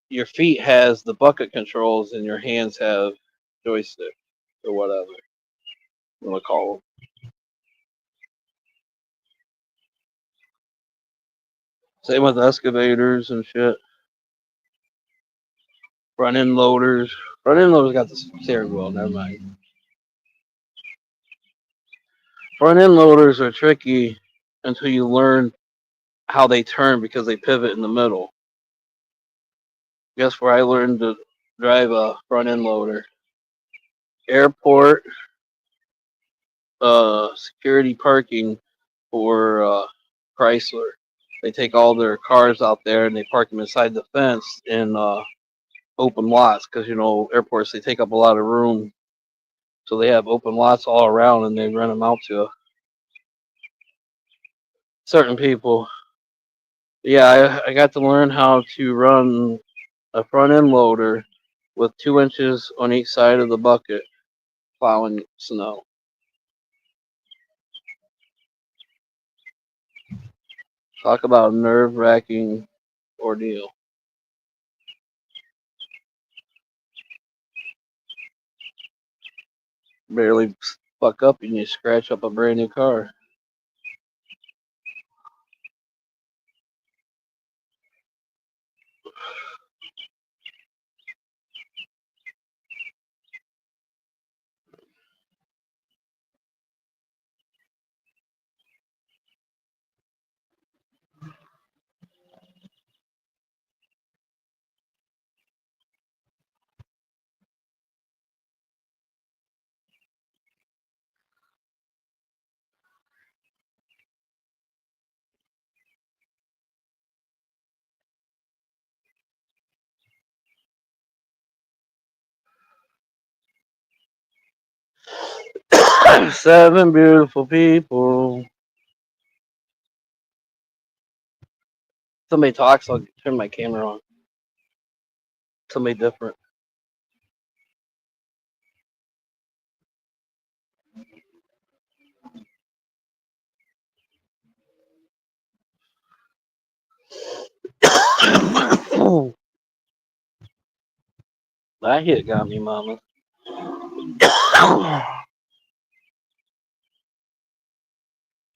your feet has the bucket controls, and your hands have joystick or whatever you want to call them. Same with excavators and shit. Front end loaders. Front end loaders got the steering wheel. Never mind. Front end loaders are tricky until you learn how they turn because they pivot in the middle. Guess where I learned to drive a front end loader? Airport security parking for Chrysler. They take all their cars out there and they park them inside the fence in open lots because airports they take up a lot of room, so they have open lots all around and they rent them out to certain people. Yeah, I got to learn how to run a front end loader with 2 inches on each side of the bucket plowing snow. Talk about a nerve wracking ordeal. Barely fuck up and you scratch up a brand new car. Seven beautiful people. Somebody talks, I'll turn my camera on. Somebody different. That hit got me, mama.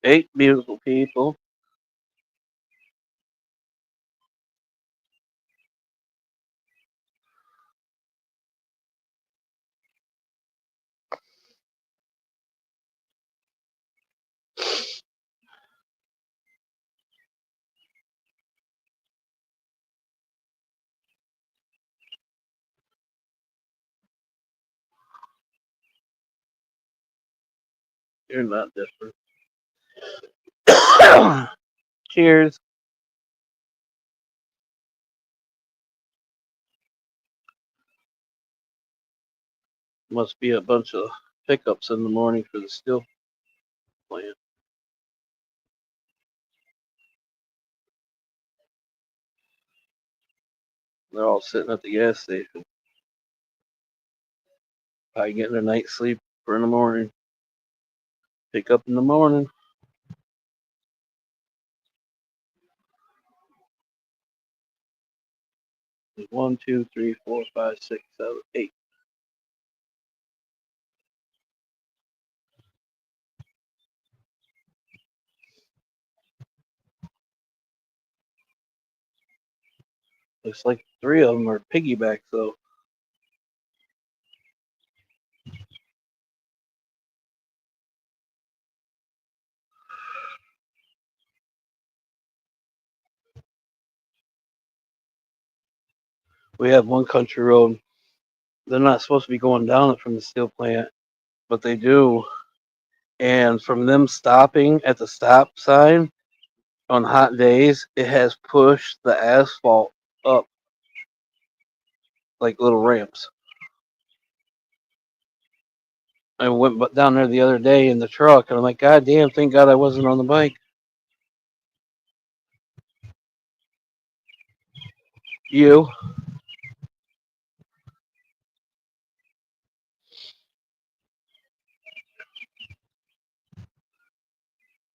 Eight beautiful people. You're not different. Cheers. Must be a bunch of pickups in the morning for the steel plant. They're all sitting at the gas station. Probably getting their night's sleep for in the morning. Pick up in the morning. One, two, three, four, five, six, seven, eight. Looks like three of them are piggybacks though. We have one country road. They're not supposed to be going down it from the steel plant, but they do. And from them stopping at the stop sign on hot days, it has pushed the asphalt up like little ramps. I went down there the other day in the truck, and I'm like, God damn, thank God I wasn't on the bike. You?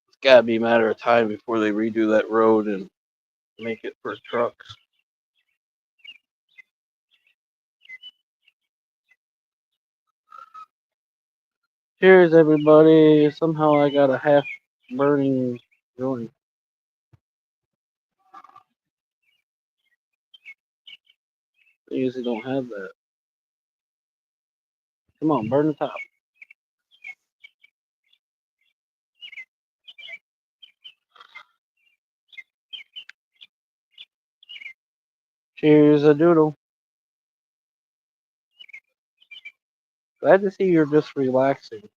It's got to be a matter of time before they redo that road and make it for trucks. Cheers, everybody. Somehow I got a half burning joint. I usually don't have that. Come on, burn the top. Cheers, a doodle. Glad to see you're just relaxing.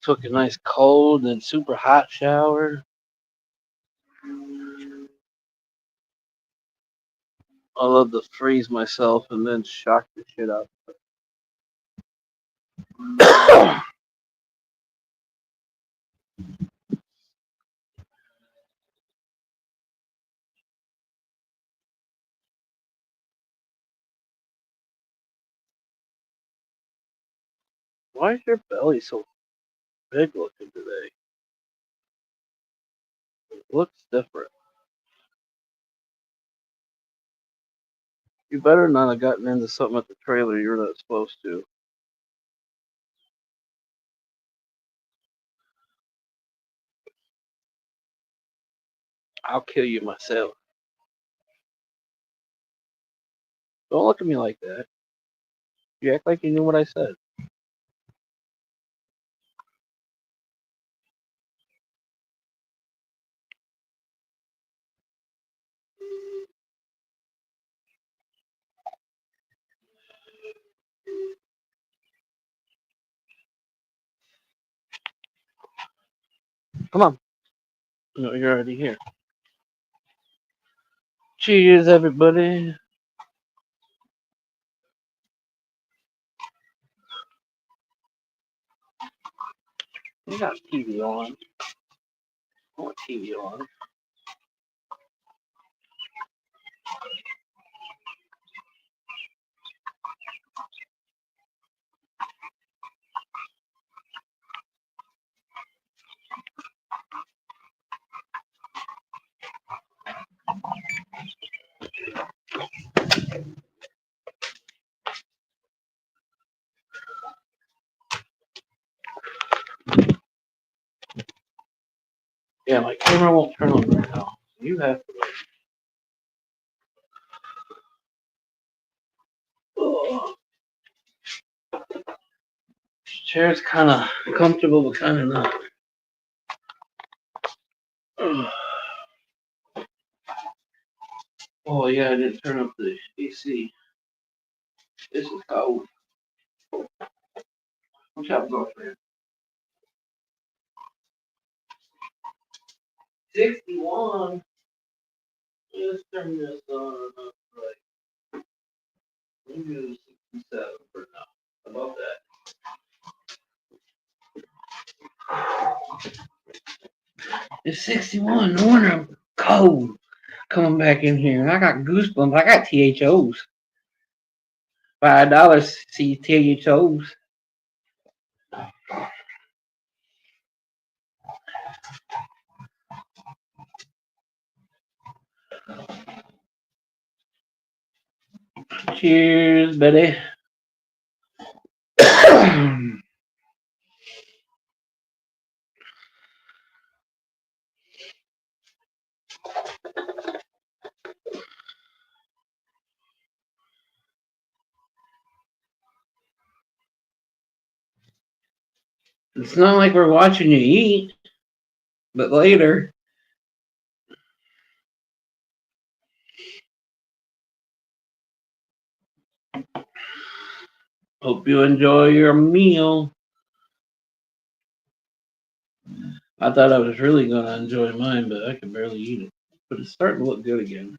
Took a nice cold and super hot shower. I love to freeze myself and then shock the shit out. Why is your belly so big looking today? It looks different. You better not have gotten into something at the trailer you're not supposed to. I'll kill you myself. Don't look at me like that. You act like you knew what I said. Come on. No, you're already here. Cheers, everybody. You got TV on. I want TV on. Yeah, my camera won't turn on right now. You have to. Oh, this chair's kind of comfortable, but kind of not. Oh yeah, I didn't turn up the AC. This is cold. What's up, girlfriend? 61. Let's turn this on up right. Let me do 67 for now. How about that? It's 61. No wonder I'm cold coming back in here. And I got goosebumps. I got THOs. $5 see THOs. Cheers, buddy. It's not like we're watching you eat, but later. Hope you enjoy your meal. I thought I was really going to enjoy mine, but I could barely eat it. But it's starting to look good again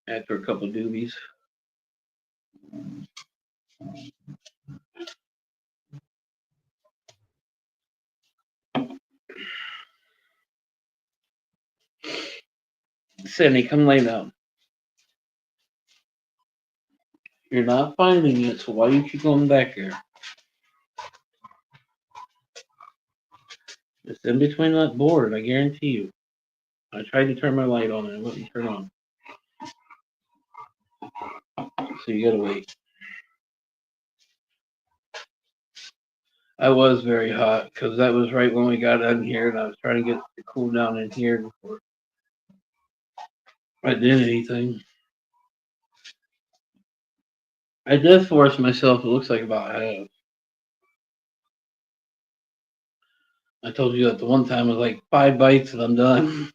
after a couple of doobies. Cindy, come lay down. You're not finding it, so why you keep going back here? It's in between that board, I guarantee you. I tried to turn my light on and it wouldn't turn on. So you gotta wait. I was very hot because that was right when we got in here and I was trying to get the cool down in here before I did anything. I did force myself, it looks like about half. I told you that the one time was like 5 bites and I'm done.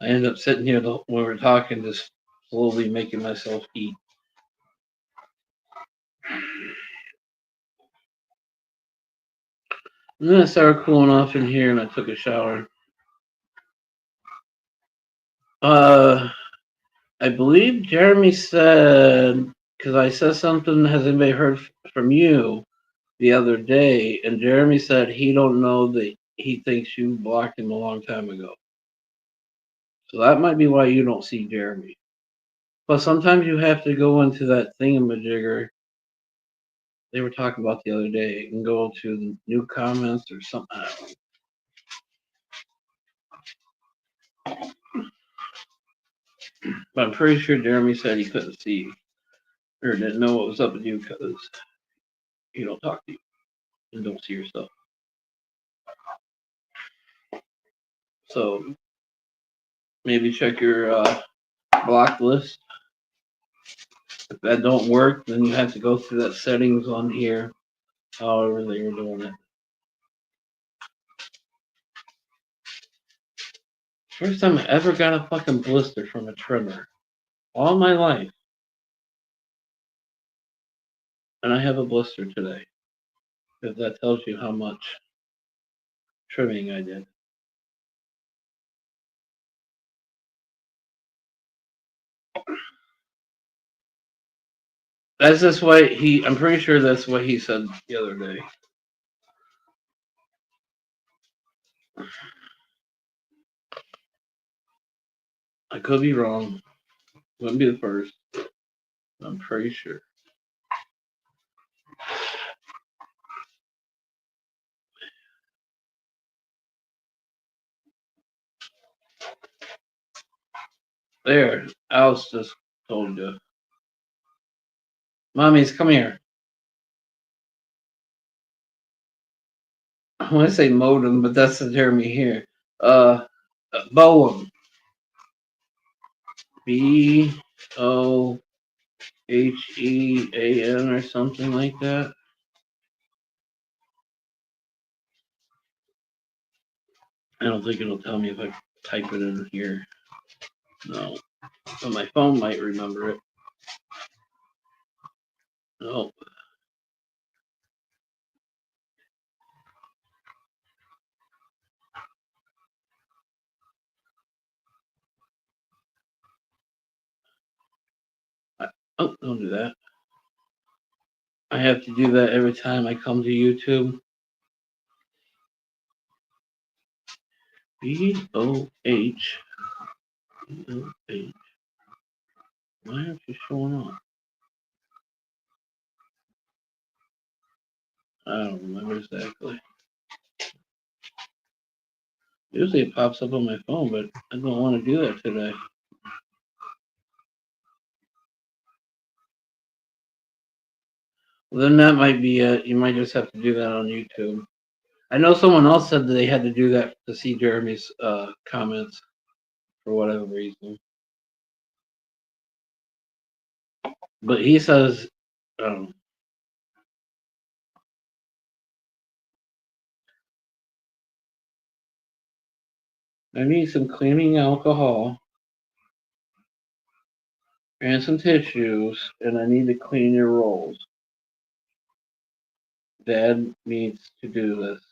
I ended up sitting here when we were talking, just slowly making myself eat. And then I started cooling off in here and I took a shower. I believe Jeremy said, because I said something, has anybody heard from you the other day? And Jeremy said he don't know that he thinks you blocked him a long time ago. So that might be why you don't see Jeremy. But sometimes you have to go into that thingamajigger they were talking about the other day and go to the new comments or something. I don't know. But I'm pretty sure Jeremy said he couldn't see or didn't know what was up with you because you don't talk to you and don't see yourself. So maybe check your block list. If that don't work, then you have to go through that settings on here, however they were doing it. First time I ever got a fucking blister from a trimmer. All my life. And I have a blister today. If that tells you how much trimming I did. That's just what I'm pretty sure that's what he said the other day. I could be wrong. Wouldn't be the first. I'm pretty sure. There, Alice just told you. Mommies, come here. I want to say modem, but that's the Jeremy here. Boehm. BOHEAN or something like that. I don't think it'll tell me if I type it in here. No. But my phone might remember it. No. Oh, don't do that. I have to do that every time I come to YouTube. BOH. BOH. Why aren't you showing up? I don't remember exactly. Usually it pops up on my phone, but I don't want to do that today. Well, then that might be it. You might just have to do that on YouTube. I know someone else said that they had to do that to see Jeremy's comments for whatever reason. But he says, um, I need some cleaning alcohol and some tissues, and I need to clean your rolls. Dad needs to do this.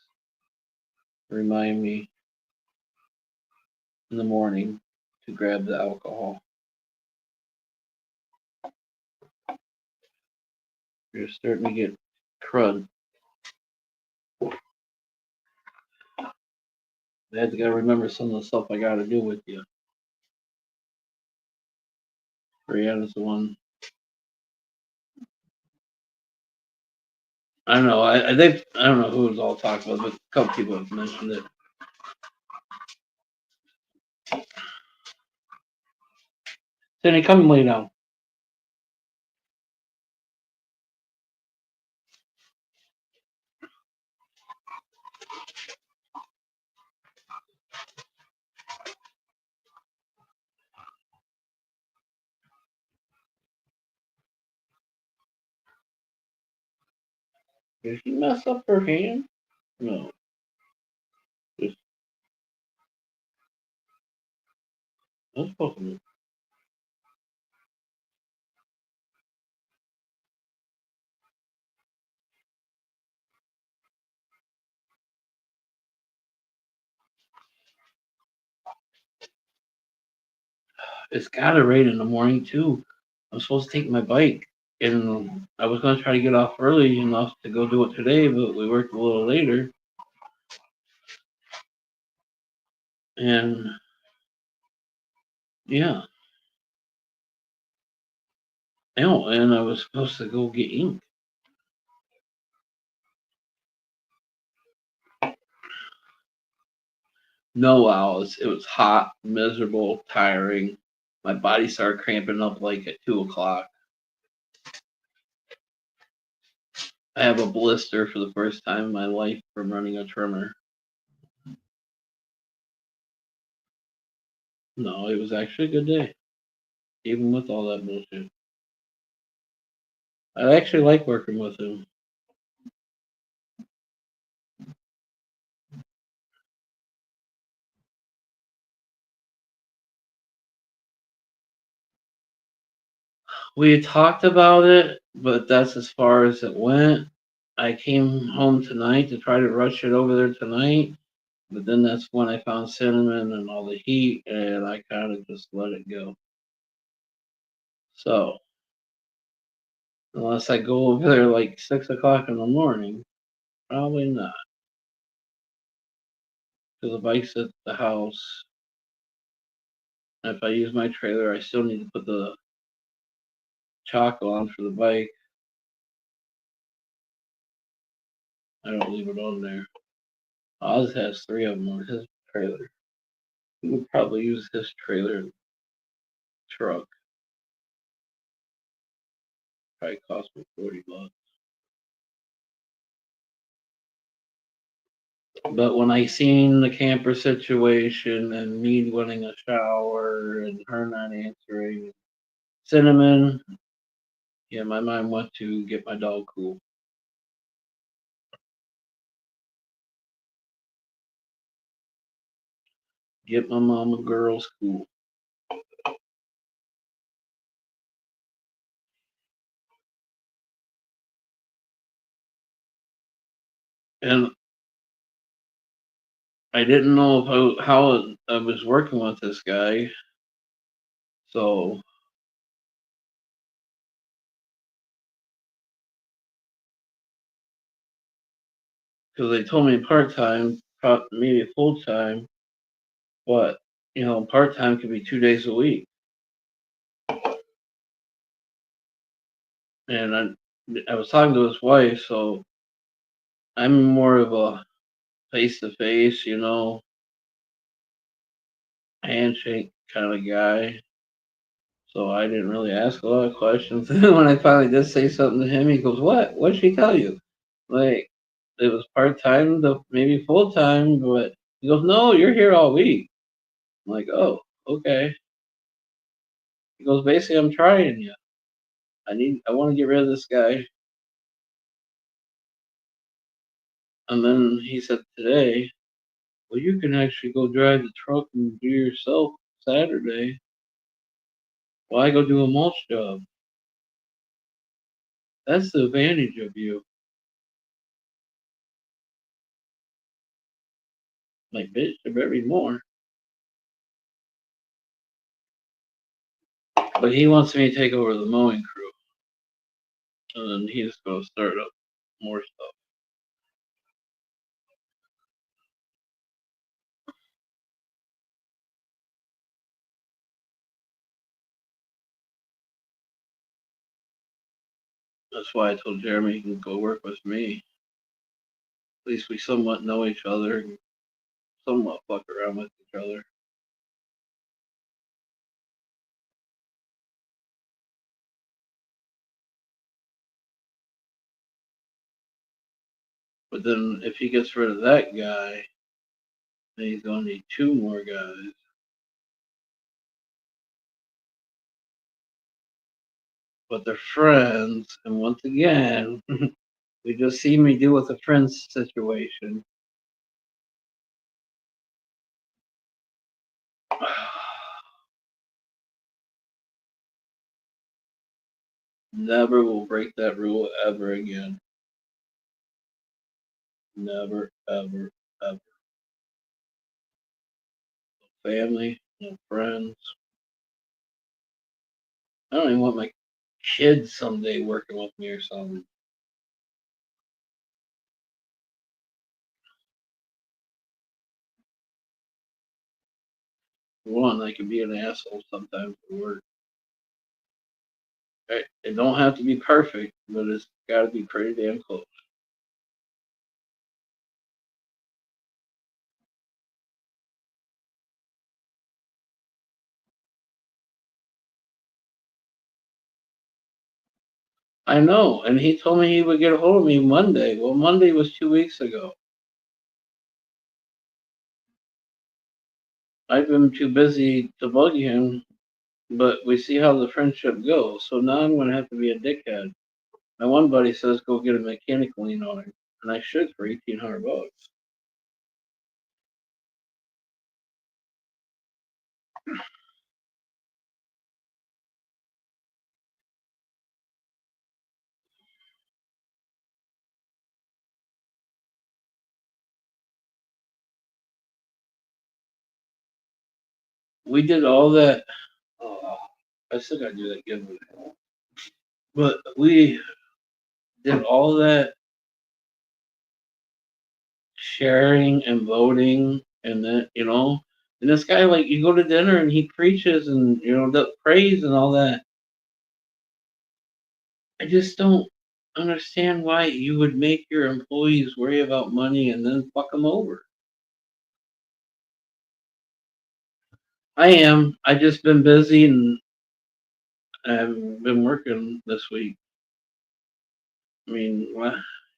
Remind me in the morning to grab the alcohol. You're starting to get crud. Dad's got to remember some of the stuff I got to do with you. Brianna's the one. I don't know. I don't know who was all talking about, but a couple people have mentioned it. Cindy, come and lay down. Did she mess up her hand? No. Just that's Pokemon. It's gotta rain in the morning too. I'm supposed to take my bike, and I was gonna try to get off early enough to go do it today, but we worked a little later, and yeah, and I was supposed to go get ink. No hours. It was hot, miserable, tiring. My body started cramping up like at 2 o'clock. I have a blister for the first time in my life from running a trimmer. No, it was actually a good day, even with all that bullshit. I actually like working with him. We talked about it, but that's as far as it went. I came home tonight to try to rush it over there tonight, but then that's when I found cinnamon and all the heat, and I kind of just let it go. So, unless I go over there like 6 o'clock in the morning, probably not. Because the bike's at the house. If I use my trailer, I still need to put the chalk on for the bike. I don't leave it on there. Oz has three of them on his trailer. He would probably use his trailer truck. Probably cost me $40. But when I seen the camper situation and me wanting a shower and her not answering, cinnamon, yeah, my mind went to get my dog cool. Get my mom a girls' school. And I didn't know if how I was working with this guy. So, because they told me part time, maybe full time, but part time could be 2 days a week. And I was talking to his wife, so I'm more of a face to face, handshake kind of guy. So I didn't really ask a lot of questions. And when I finally did say something to him, he goes, "What? What did she tell you?" Like, it was part time to maybe full time, but he goes, "No, you're here all week." I'm like, "Oh, okay." He goes, "Basically, I'm trying you. I want to get rid of this guy." And then he said today, "Well, you can actually go drive the truck and do yourself Saturday. Why go do a mulch job? That's the advantage of you." Like, bitch, there better be more. But he wants me to take over the mowing crew, and then he's going to start up more stuff. That's why I told Jeremy he can go work with me. At least we somewhat know each other and somewhat fuck around with each other. But then if he gets rid of that guy, then he's going to need two more guys. But they're friends, and once again, we just see me deal with a friend's situation. Never will break that rule ever again. Never, ever, ever. Family, no friends. I don't even want my kids someday working with me or something. One, I can be an asshole sometimes at work. It don't have to be perfect, but it's got to be pretty damn close. I know, and he told me he would get a hold of me Monday. Well, Monday was 2 weeks ago. I've been too busy to bug him, but we see how the friendship goes. So now I'm going to have to be a dickhead. My one buddy says go get a mechanic lien on it, and I should for $1,800. We did all that. Oh, I still got to do that giveaway. But we did all that sharing and voting, and then and this guy, like, you go to dinner and he preaches and the praise and all that. I just don't understand why you would make your employees worry about money and then fuck them over. I am. I just been busy and I've been working this week. I mean,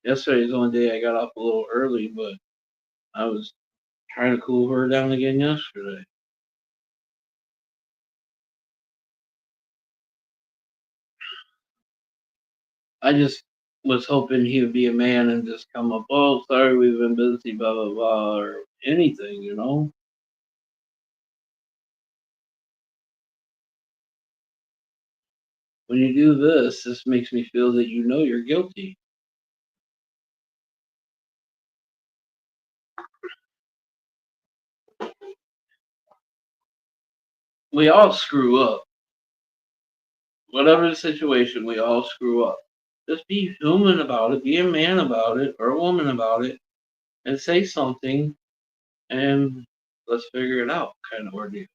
yesterday's the only day I got off a little early, but I was trying to cool her down again yesterday. I just was hoping he would be a man and just come up, "Oh, sorry, we've been busy, blah blah blah," or anything. when you do this, this makes me feel that you know you're guilty. We all screw up. Whatever the situation, we all screw up. Just be human about it, be a man about it, or a woman about it, and say something, and let's figure it out, kind of ordeal.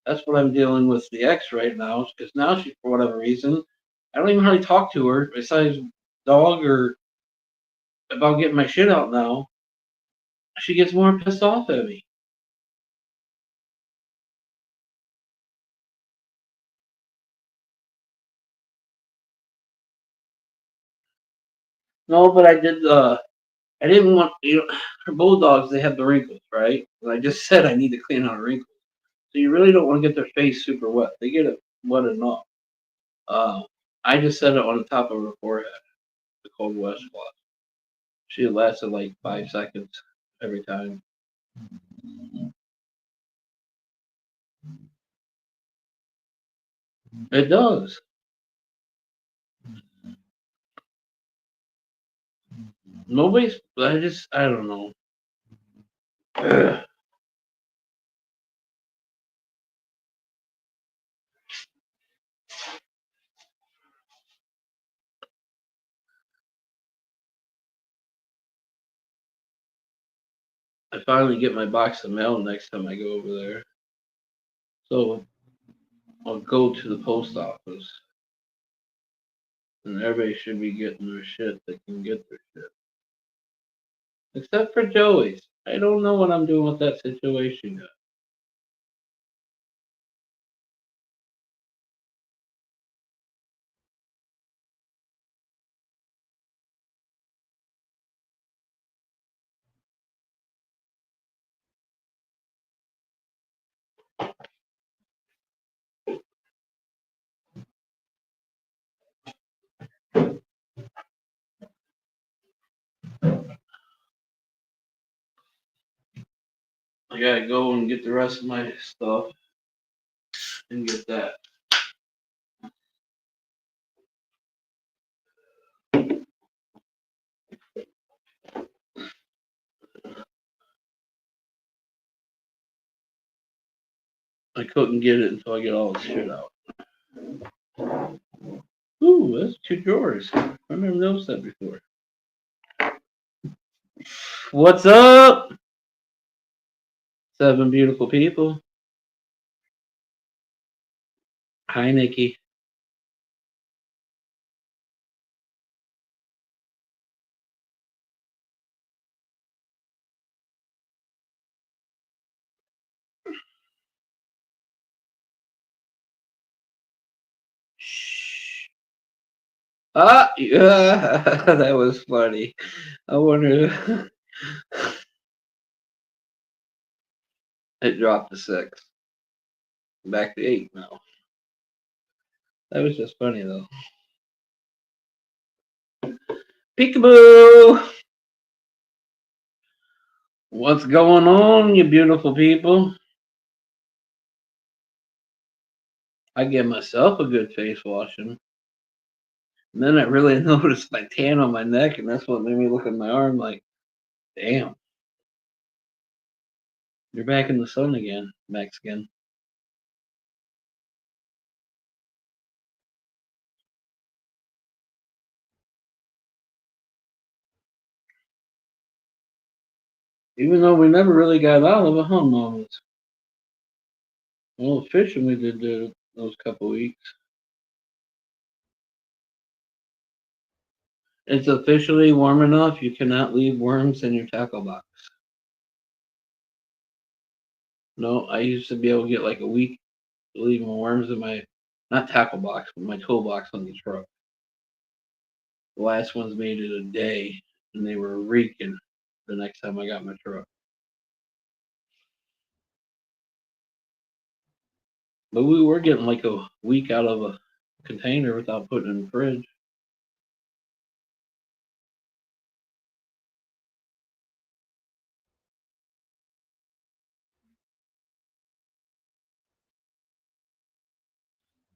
That's what I'm dealing with the ex right now, because now she, for whatever reason, I don't even hardly talk to her besides dog or about getting my shit out now. She gets more pissed off at me. No, but I did. I didn't want her bulldogs. They have the wrinkles, right? And I just said I need to clean out wrinkles. So you really don't want to get their face super wet. They get it wet enough. Uh, I just set it on the top of her forehead, the cold washcloth. She lasted like 5 seconds every time. It does. Nobody's. I don't know. I finally get my box of mail next time I go over there. So I'll go to the post office, and everybody should be getting their shit that can get their shit. Except for Joey's. I don't know what I'm doing with that situation yet. I gotta go and get the rest of my stuff and get that. I couldn't get it until I get all the shit out. Ooh, that's 2 drawers. I never noticed that before. What's up? 7 beautiful people. Hi, Nikki. Shh. Ah, yeah, that was funny. I wonder. It dropped to 6. Back to 8 now. That was just funny though. Peekaboo! What's going on, you beautiful people? I give myself a good face washing. And then I really noticed my tan on my neck, and that's what made me look at my arm like, damn, you're back in the sun again, Mexican. Even though we never really got out of it, huh, mamas? Well, the fishing we did those couple weeks. It's officially warm enough you cannot leave worms in your tackle box. No, I used to be able to get like a week leaving worms in my, not tackle box, but my toolbox on the truck. The last ones made it a day, and they were reeking the next time I got my truck. But we were getting like a week out of a container without putting it in the fridge.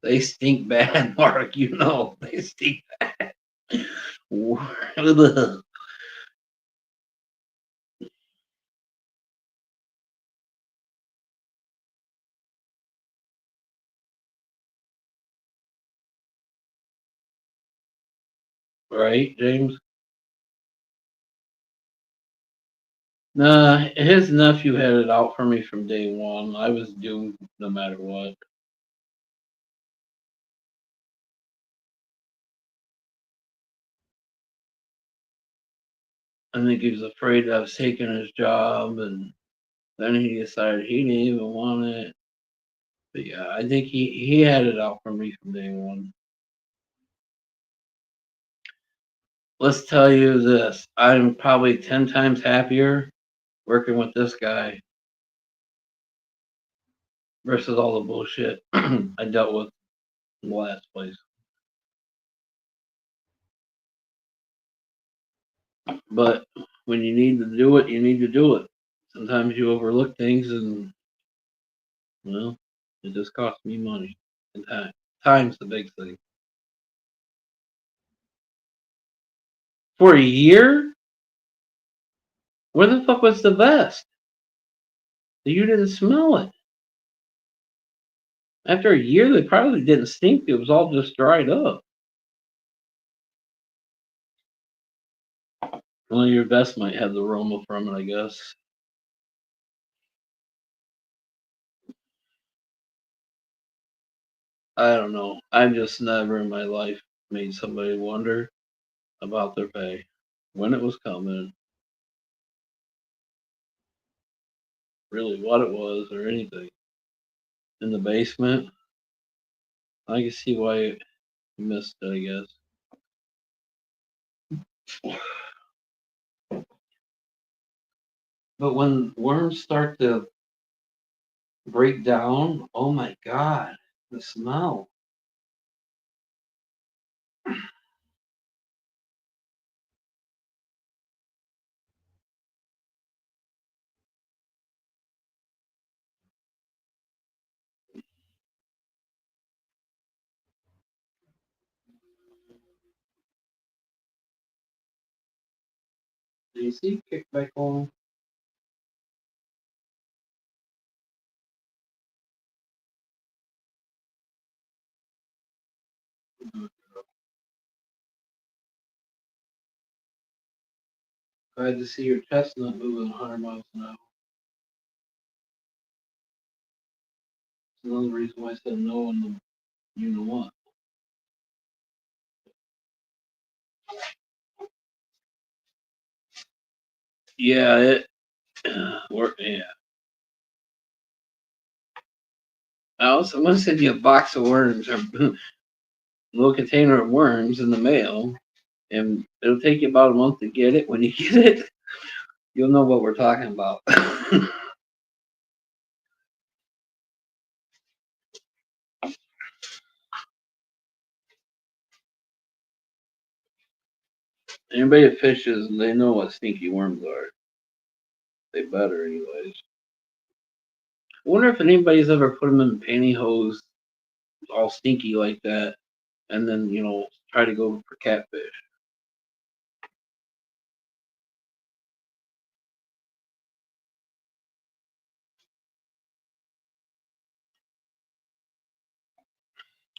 They stink bad, Mark. You know they stink bad. Right, James? Nah, his nephew had it out for me from day one. I was doomed no matter what. I think he was afraid I was taking his job, and then he decided he didn't even want it. But yeah, I think he had it out for me from day one. Let's tell you this: I'm probably 10 times happier working with this guy versus all the bullshit I dealt with in the last place. But when you need to do it, you need to do it. Sometimes you overlook things, and well, it just costs me money and time. Time's the big thing. For a year, where the fuck was the vest? You didn't smell it. After a year, they probably didn't stink. It was all just dried up. Well, your vest might have the aroma from it, I guess. I don't know. I've just never in my life made somebody wonder about their pay, when it was coming, really what it was, or anything. In the basement, I can see why you missed it, I guess. But when worms start to break down, oh my god, the smell. Do you see kick back home? Glad to see your chestnut moving 100 miles an hour. It's another reason why I said no on the you know what. Yeah, it work. Yeah. Someone sent you a box of worms or a little container of worms in the mail, and it'll take you about a month to get it. When you get it, you'll know what we're talking about. Anybody that fishes, they know what stinky worms are. They better, anyways. I wonder if anybody's ever put them in pantyhose, all stinky like that, and then try to go for catfish.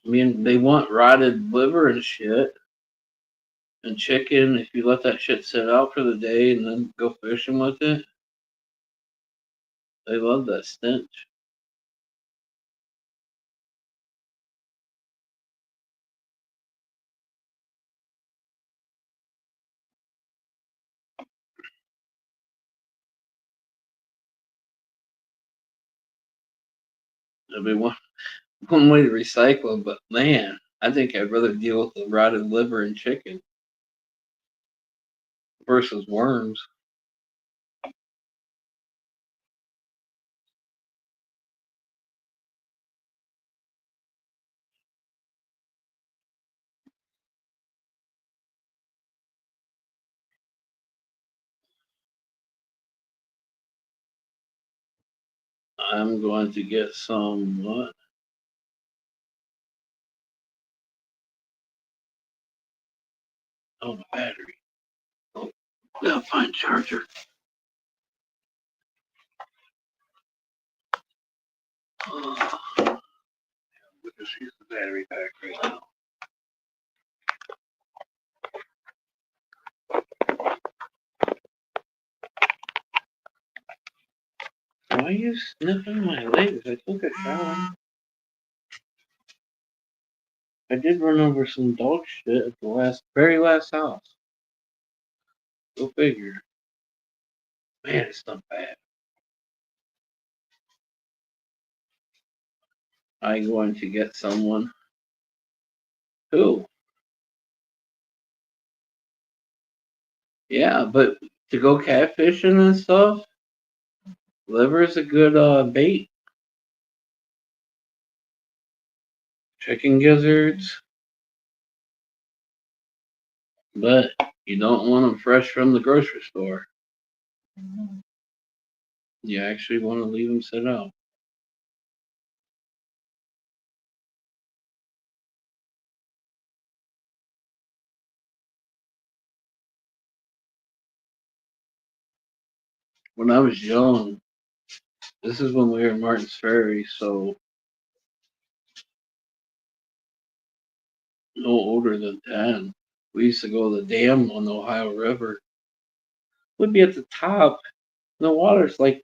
I mean, they want rotted liver and shit, and chicken. If you let that shit sit out for the day and then go fishing with it, they love that stench. It'd be one way to recycle 'em, but man, I think I'd rather deal with the rotted liver and chicken versus worms. I'm going to get some what? Oh, the battery. Oh, gotta find charger. Oh, we'll just use the battery pack right now. Why are you sniffing my legs? I took a shower. I did run over some dog shit at the very last house. Go figure. Man, it's not bad. I'm going to get someone. Who? Yeah, but to go catfishing and stuff, liver is a good bait. Chicken gizzards, but you don't want them fresh from the grocery store. You actually want to leave them sit out. When I was young, this is when we were in Martins Ferry, so no older than 10. We used to go to the dam on the Ohio River. We'd be at the top, and the water's like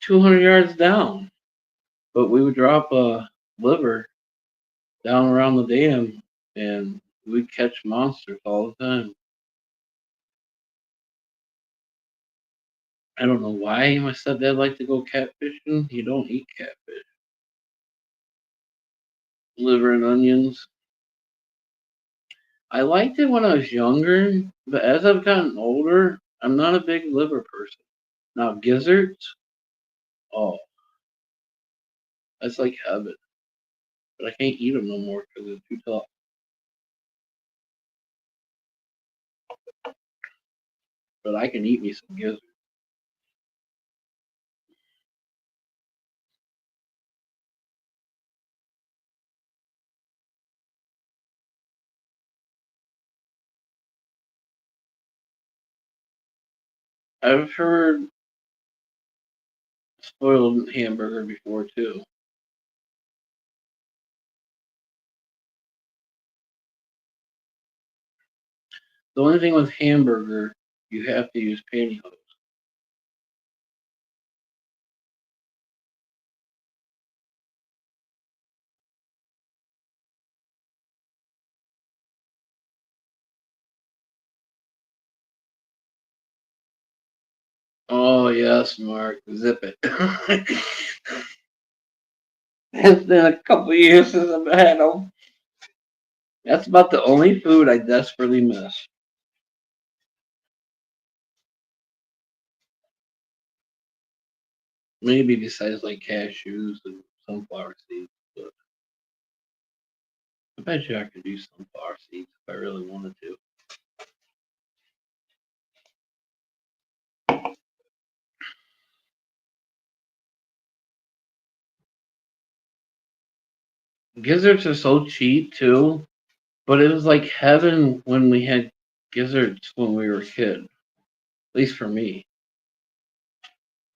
200 yards down. But we would drop a liver down around the dam, and we'd catch monsters all the time. I don't know why my stepdad liked to go catfishing. He don't eat catfish. Liver and onions. I liked it when I was younger, but as I've gotten older, I'm not a big liver person. Now gizzards, oh, that's like heaven. But I can't eat them no more because they're too tough. But I can eat me some gizzards. I've heard spoiled hamburger before too. The only thing with hamburger, you have to use pantyhose. Oh yes, Mark, zip it. It's been a couple years since I've had them. That's about the only food I desperately miss. Maybe besides like cashews and sunflower seeds. But I bet you I could use sunflower seeds if I really wanted to. Gizzards are so cheap too, but it was like heaven when we had gizzards when we were a kid. At least for me.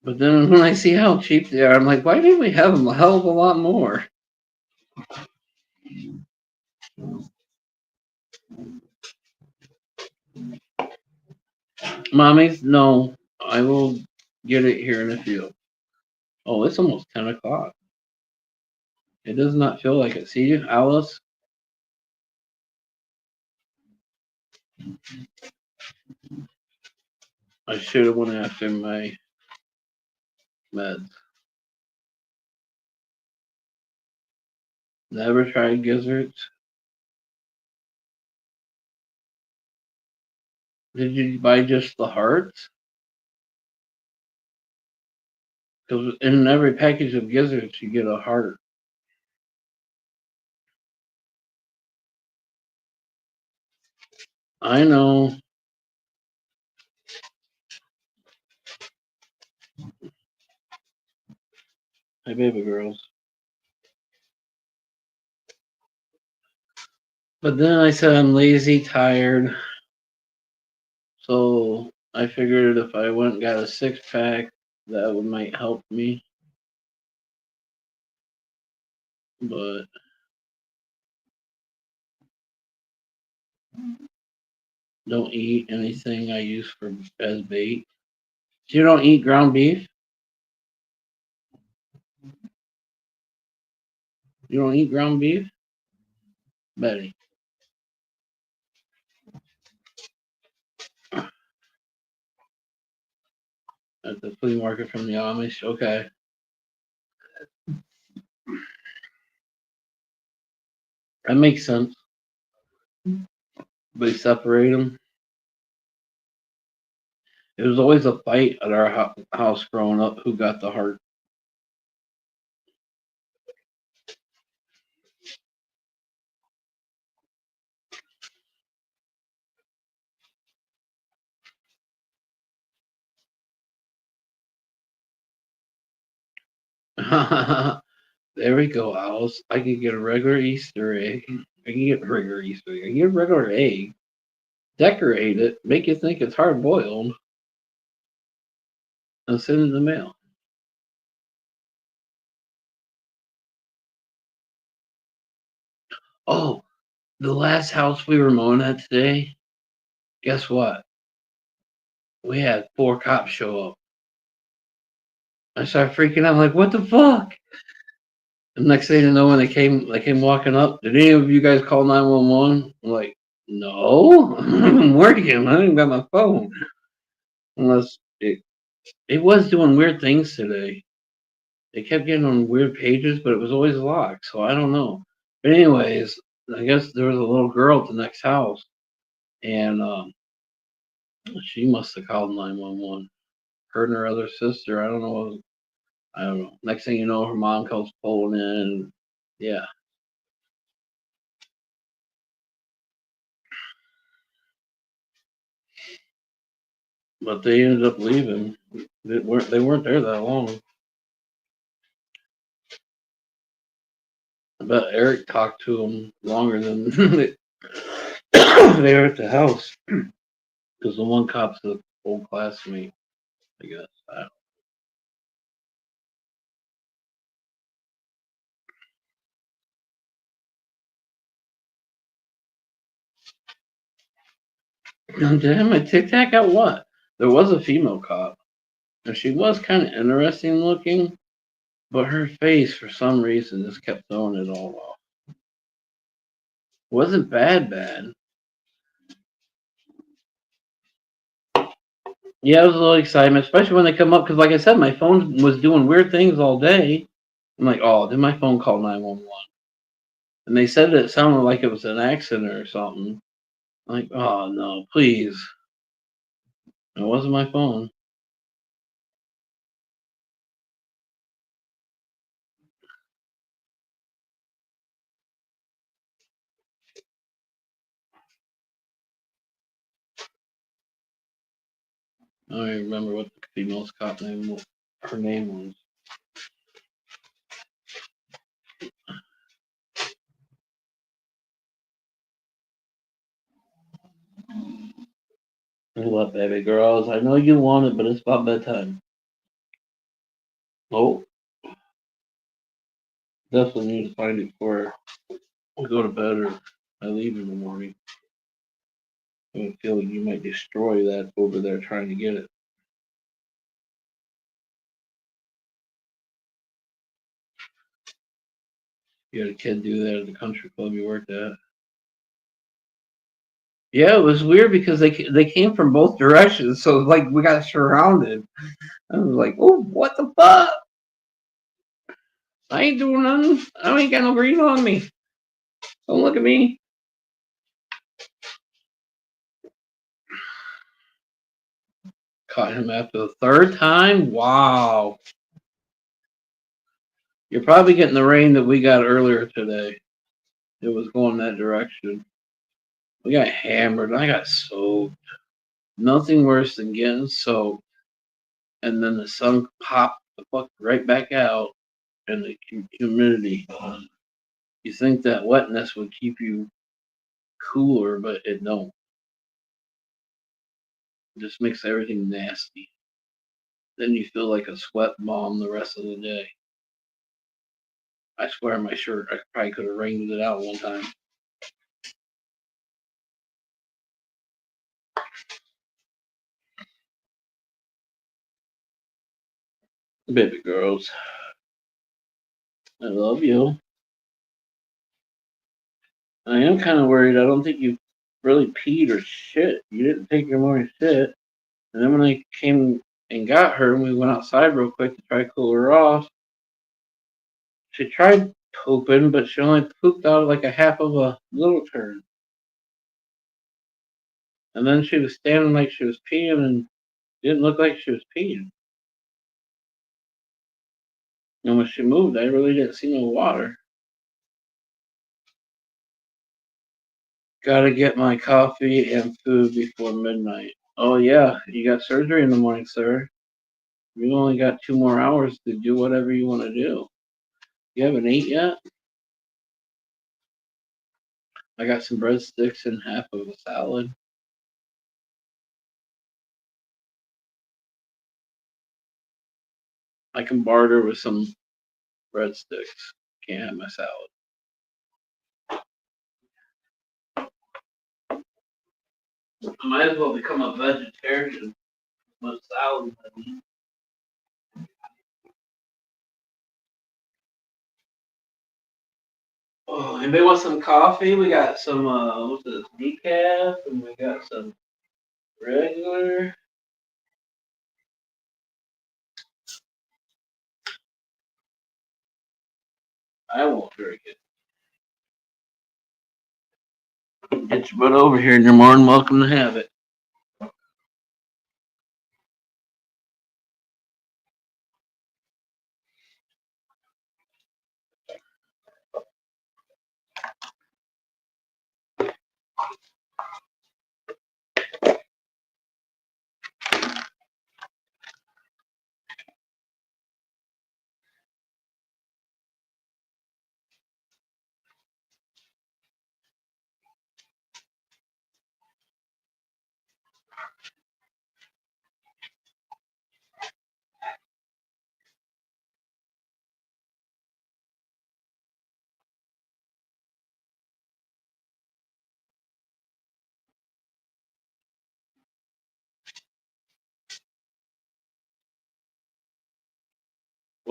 But then when I see how cheap they are, I'm like, why didn't we have them a hell of a lot more? Mommies, no, I will get it here in a few. Oh, it's almost 10 o'clock. It does not feel like it. See, Alice? I should have went after my meds. Never tried gizzards. Did you buy just the hearts? Because in every package of gizzards, you get a heart. I know. My baby girls. But then I said I'm lazy, tired. So I figured if I went and got a 6 pack, that would might help me. But don't eat anything I use for as bait. You don't eat ground beef? You don't eat ground beef? Betty. At the flea market from the Amish? Okay. That makes sense. They separate them. It was always a fight at our house growing up who got the heart. There we go, Alice. I could get a regular Easter egg. I can get a regular Easter egg. I can get a regular egg. Decorate it, make you think it's hard boiled, and send it in the mail. Oh, the last house we were mowing at today, guess what? We had 4 cops show up. I started freaking out. I'm like, what the fuck? The next thing you know, when they came walking up. Did any of you guys call 911? I'm like, no, I'm working. I didn't got my phone. Unless it was doing weird things today. They kept getting on weird pages, but it was always locked. So I don't know. But anyways, I guess there was a little girl at the next house, and she must have called 911. Her and her other sister. I don't know. I don't know. Next thing you know, her mom comes pulling in. Yeah, but they ended up leaving. They weren't there that long. I bet Eric talked to them longer than they were at the house because the one cop's an old classmate. I guess. Did my Tic Tac got what? There was a female cop, and she was kind of interesting looking, but her face, for some reason, just kept throwing it all off. Wasn't bad. Yeah, it was a little excitement, especially when they come up, because like I said, my phone was doing weird things all day. I'm like, oh, did my phone call 911? And they said that it sounded like it was an accident or something. I'm like, oh no, please. It wasn't my phone. I don't even remember what the female's cop name was. Her name was. What, baby girls? I know you want it, but it's about bedtime. Oh, definitely need to find it before I go to bed or I leave in the morning. I have a feeling you might destroy that over there trying to get it. You had a kid do that at the country club you worked at. Yeah, it was weird because they came from both directions, so like we got surrounded. I was like, "Oh, what the fuck? I ain't doing nothing. I ain't got no green on me. Don't look at me." Caught him after the third time. Wow, you're probably getting the rain that we got earlier today. It was going that direction. We got hammered. I got soaked. Nothing worse than getting soaked, and then the sun popped the fuck right back out, and the humidity. You think that wetness would keep you cooler, but it don't. Just makes everything nasty. Then you feel like a sweat bomb the rest of the day. I swear my shirt, I probably could have wrinkled it out one time. Baby girls, I love you. I am kind of worried. I don't think you really peed or shit. You didn't take your morning shit. And then when I came and got her, and we went outside real quick to try to cool her off, she tried pooping, but she only pooped out like a half of a little turd. And then she was standing like she was peeing and didn't look like she was peeing. And when she moved, I really didn't see no water. Gotta get my coffee and food before midnight. Oh, yeah, you got surgery in the morning, sir. You only got 2 more hours to do whatever you want to do. You haven't ate yet? I got some breadsticks and half of a salad. I can barter with some breadsticks. Can't have my salad. I might as well become a vegetarian. Much salad. Oh, anybody want some coffee? We got some what's this, decaf, and we got some regular. I won't drink it. Get your butt over here, and you're more than welcome to have it.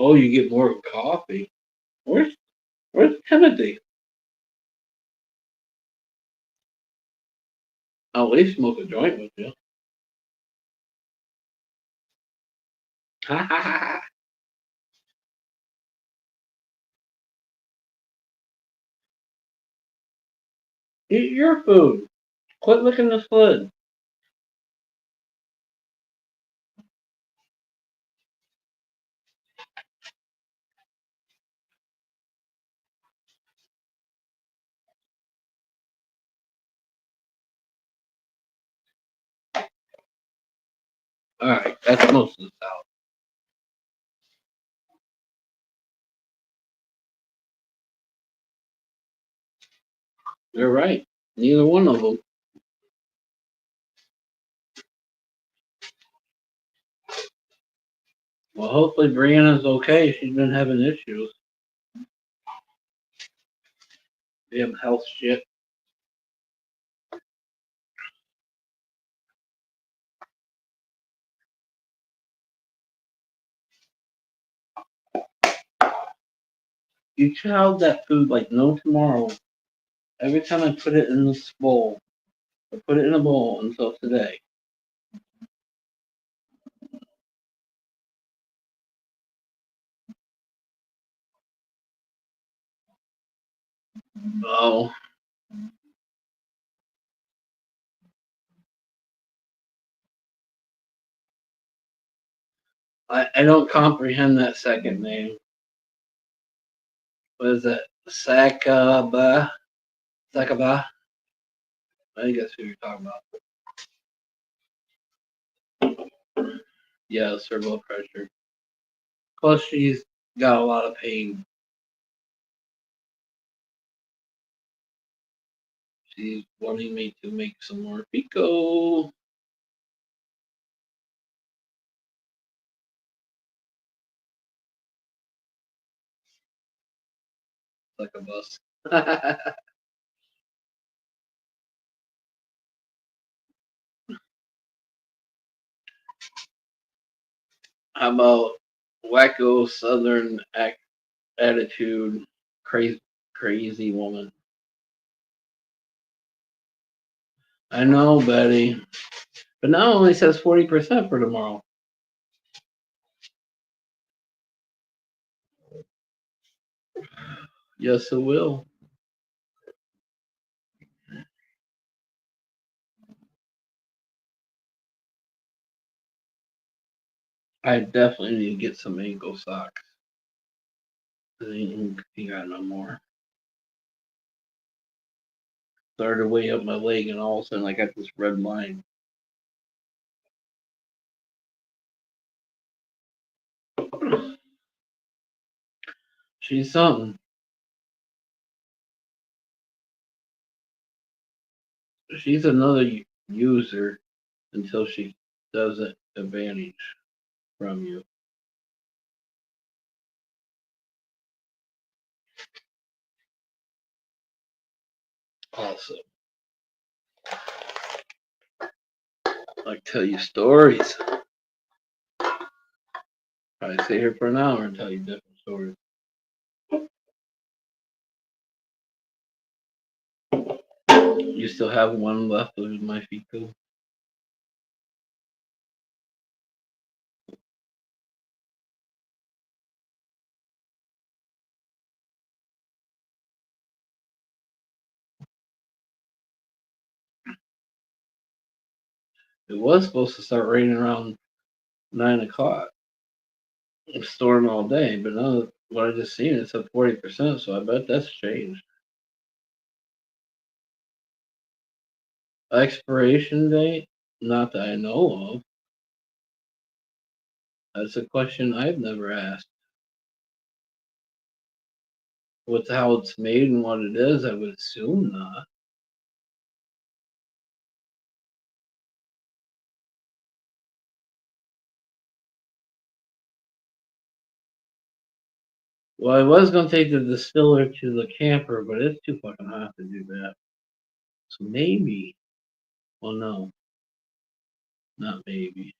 Oh, you get more coffee. Where's Timothy? I'll at least smoke a joint with you. Ha ha ha ha. Eat your food. Quit licking the lid. Alright, that's most of the salad. You're right. Neither one of them. Well, hopefully Brianna's okay. She's been having issues. Damn health shit. You chowed that food like no tomorrow. Every time I put it in this bowl, I put it in a bowl until today. Oh, I don't comprehend that second name. What is it? Sakaba? Sakaba? I think that's who you're talking about. Yeah, it's her blood pressure. Plus, she's got a lot of pain. She's wanting me to make some more pico. like a bus. How about wacko Southern attitude, crazy woman? I know, Betty, but now it only says 40% for tomorrow. Yes, it will. I definitely need to get some ankle socks. He got no more. Started way up my leg, and all of a sudden I got this red line. She's something. She's another user until she does it advantage from you. Also, I tell you stories. I stay here for an hour and tell you different stories. You still have one left of my fecal. It was supposed to start raining around 9 o'clock. Storm all day, but now what I just seen it's at 40%, so I bet that's changed. Expiration date? Not that I know of. That's a question I've never asked. With how it's made and what it is, I would assume not. Well, I was gonna take the distiller to the camper, but it's too fucking hot to do that. So maybe, well, no, not maybe,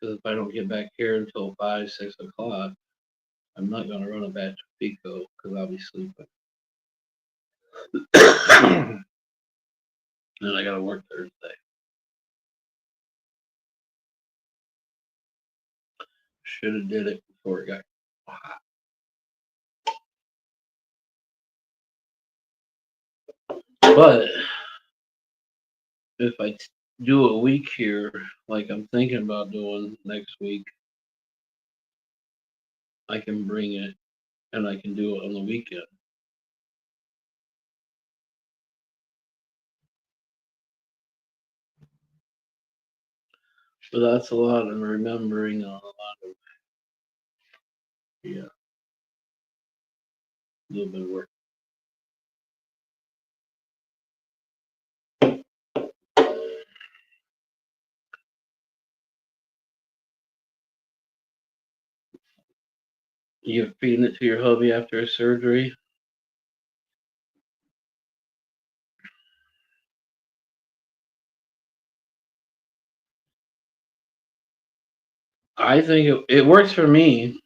because if I don't get back here until 5, 6 o'clock, I'm not gonna run a batch of pico because I'll be sleeping. And I gotta work Thursday. Should have did it before it got hot. But if I do a week here, like I'm thinking about doing next week, I can bring it and I can do it on the weekend. But that's a lot of remembering, a lot of, yeah, a little bit of work. You feeding it to your hubby after a surgery? I think it works for me,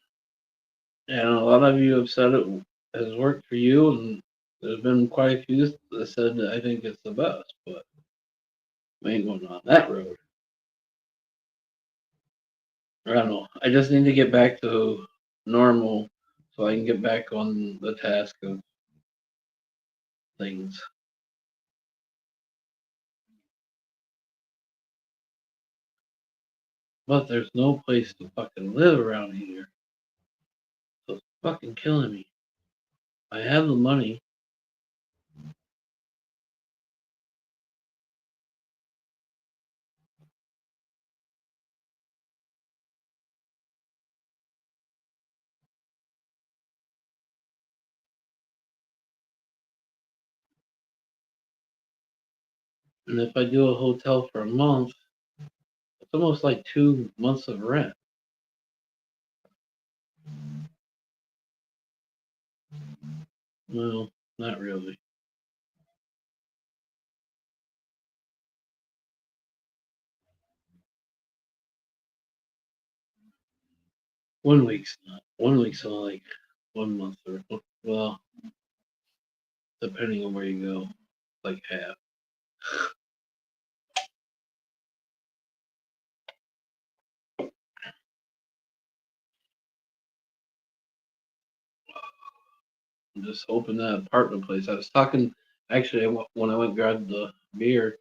and a lot of you have said it has worked for you, and there's been quite a few that said that I think it's the best, but we ain't going on that road. I don't know. I just need to get back to normal so I can get back on the task of things. But there's no place to fucking live around here. So it's fucking killing me. I have the money. And if I do a hotel for a month, it's almost like 2 months of rent. Well, not really. 1 week's not. 1 week's only like 1 month or well, depending on where you go, like half. I'm just hoping that apartment place. I was talking actually when I went and grabbed the beer.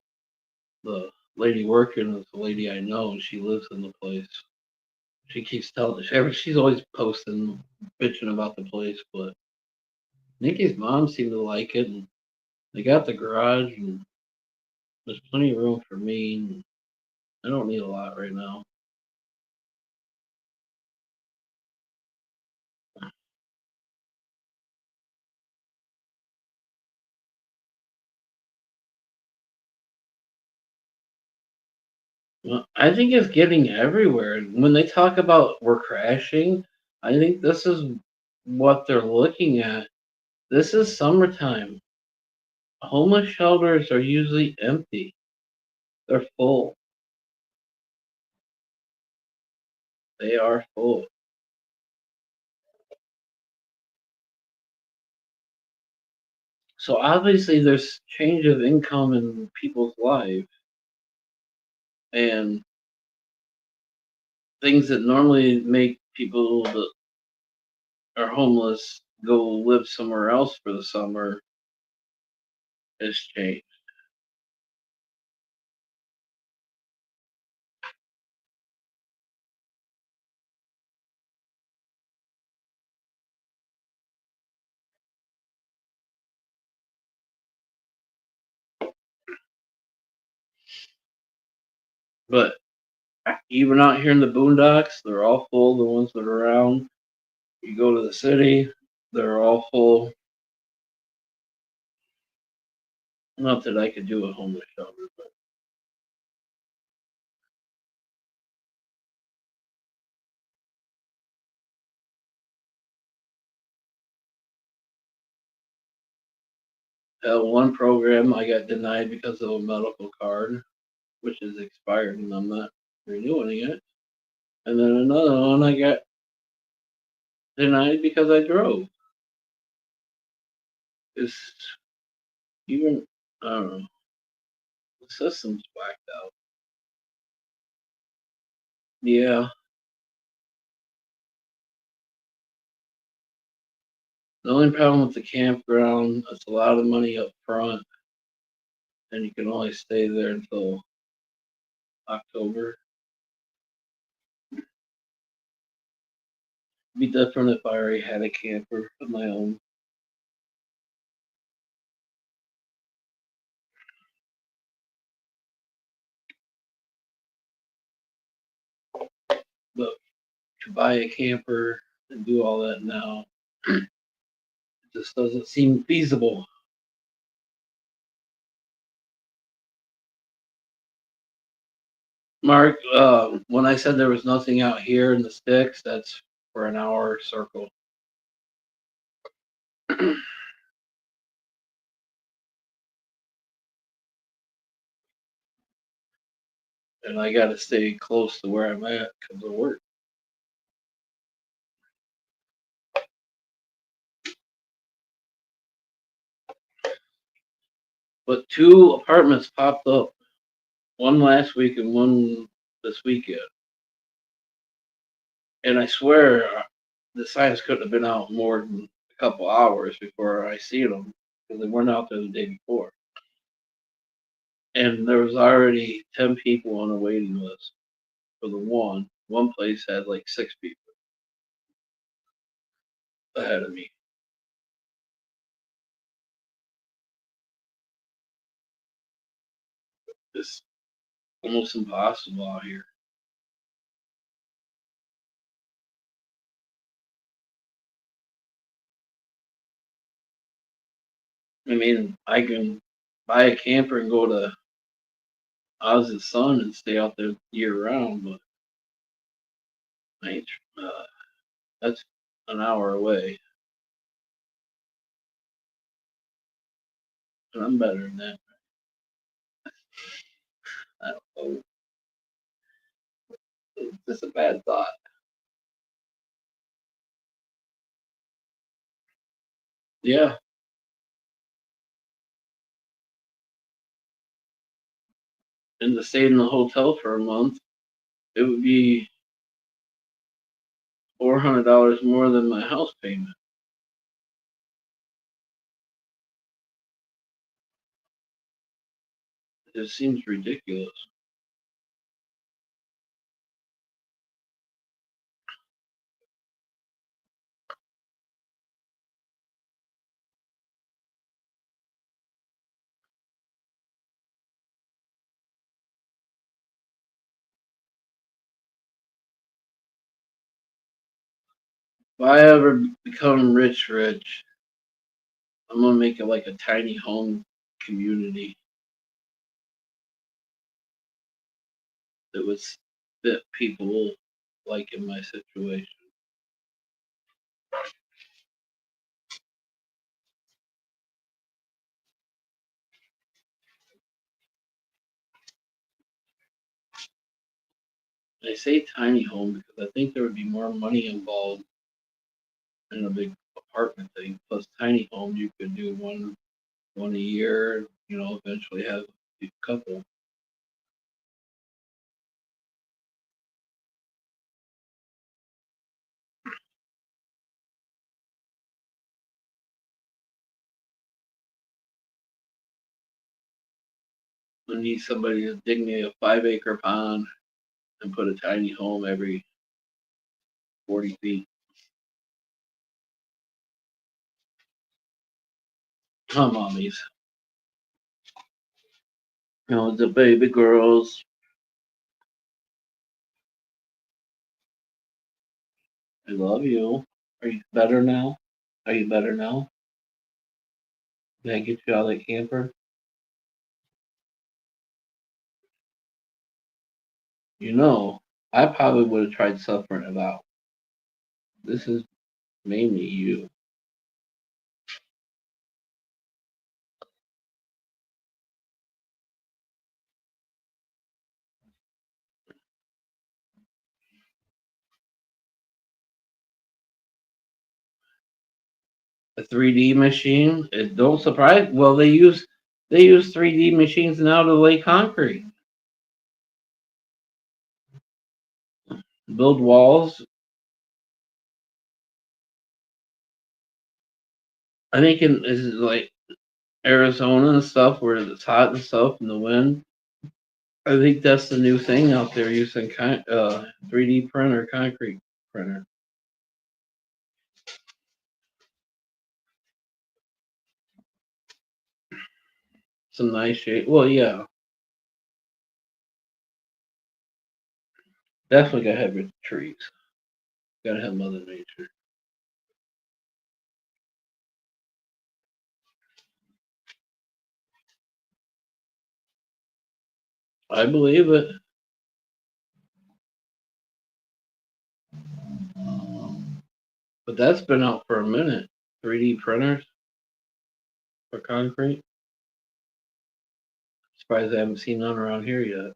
The lady working is the lady I know, and she lives in the place. She keeps telling she's always posting, bitching about the place, but Nikki's mom seemed to like it, and they got the garage, and there's plenty of room for me. And I don't need a lot right now. Well, I think it's getting everywhere. When they talk about we're crashing, I think this is what they're looking at. This is summertime. Homeless shelters are usually empty. They're full. They are full. So obviously there's change of income in people's life and things that normally make people that are homeless go live somewhere else for the summer has changed. But even out here in the boondocks, they're all full. The ones that are around, you go to the city, they're all full. Not that I could do a homeless shelter, one program I got denied because of a medical card, which is expired and I'm not renewing it. And then another one I got denied because I drove. It's even, I don't know, the system's blacked out. Yeah, the only problem with the campground, it's a lot of money up front, and you can only stay there until October. It'd be different if I already had a camper of my own. But to buy a camper and do all that now, it just doesn't seem feasible. Mark, when I said there was nothing out here in the sticks, that's for an hour circle. And I got to stay close to where I'm at because of work. But two apartments popped up, one last week and one this weekend. And I swear the signs couldn't have been out more than a couple hours before I see them because they weren't out there the day before. And there was already 10 people on a waiting list for the one. One place had like 6 people ahead of me. It's almost impossible out here. I mean, I can buy a camper and go to Oz's Sun and stay out there year round, but I ain't, uh, that's an hour away. And I'm better than that. I don't know. It's just a bad thought. Yeah. And to stay in the hotel for a month, it would be $400 more than my house payment. It seems ridiculous. If I ever become rich, I'm gonna make it like a tiny home community that would fit people like in my situation. I say tiny home because I think there would be more money involved in a big apartment thing. Plus, tiny home you could do one a year. Eventually have a couple. I need somebody to dig me a 5 acre pond and put a tiny home every 40 feet. Come mommies. The baby girls. I love you. Are you better now? Are you better now? Did I get you out of that camper? I probably would have tried suffering it out. This is mainly you. A 3D machine. It don't surprise. Well, they use 3D machines now to lay concrete, build walls. I think in this is like Arizona and stuff where it's hot and stuff and the wind. I think that's the new thing out there using 3D printer, concrete printer. Some nice shape. Well, yeah, definitely gotta have your trees. Gotta have Mother Nature. I believe it. But that's been out for a minute. 3D printers for concrete. Surprised I haven't seen none around here yet.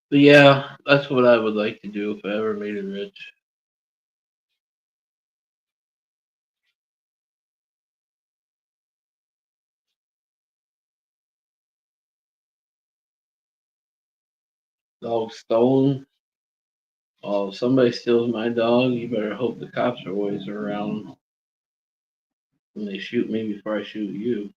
But yeah, that's what I would like to do if I ever made it rich. Dog stolen. Oh, if somebody steals my dog, you better hope the cops are always around when they shoot me before I shoot you.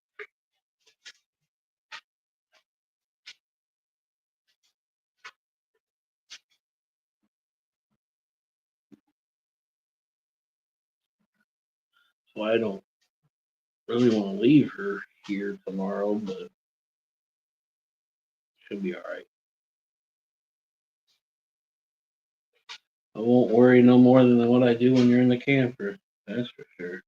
So I don't really want to leave her here tomorrow, but she'll be alright. I won't worry no more than what I do when you're in the camper. That's for sure.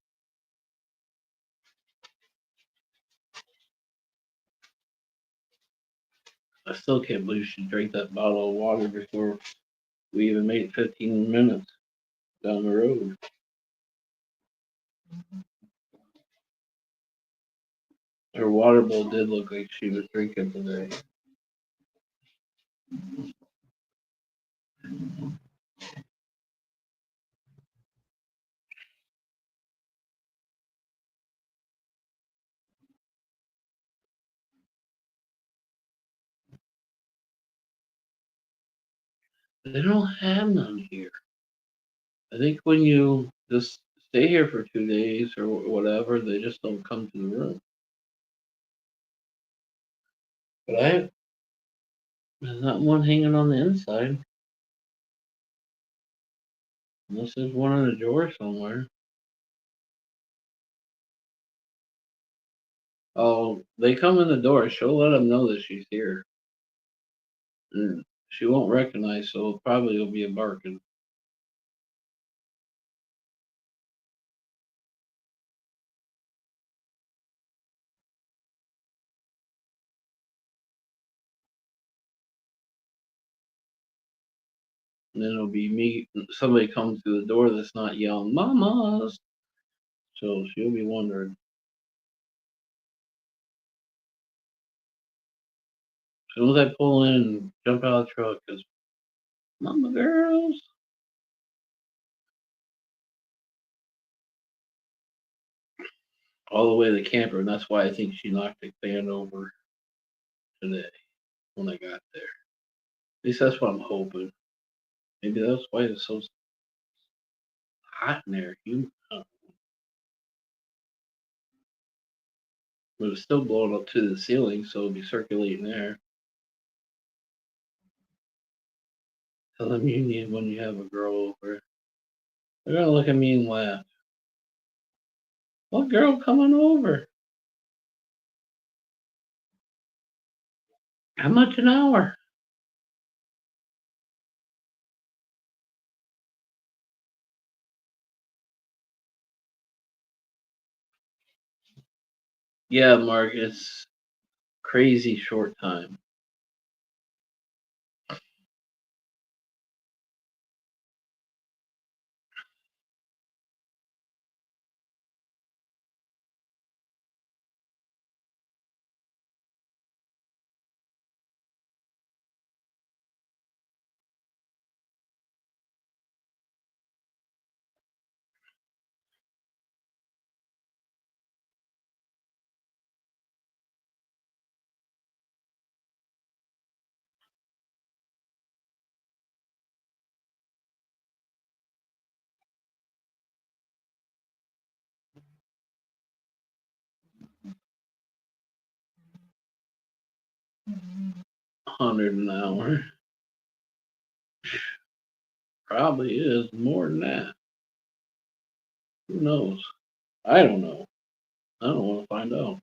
I still can't believe she drank that bottle of water before we even made 15 minutes down the road. Her water bowl did look like she was drinking today. They don't have none here. I think when you just stay here for 2 days or whatever, they just don't come to the room. But there's not one hanging on the inside, unless there's one in a drawer somewhere. Oh, they come in the door. She'll let them know that she's here. And she won't recognize, so probably will be a barking. And then it'll be me. Somebody comes through the door that's not yelling, "Mamas!" So she'll be wondering. As soon as I pull in and jump out of the truck, because Mama girls. All the way to the camper, and that's why I think she knocked the fan over today when I got there. At least that's what I'm hoping. Maybe that's why it's so hot in there. But it's still blowing up to the ceiling, so it'll be circulating there. Tell them you need when you have a girl over. They're gonna look at me and laugh. What girl coming over? How much an hour? Yeah, Mark, it's crazy short time. 100 an hour. Probably is more than that. Who knows? I don't know. I don't want to find out.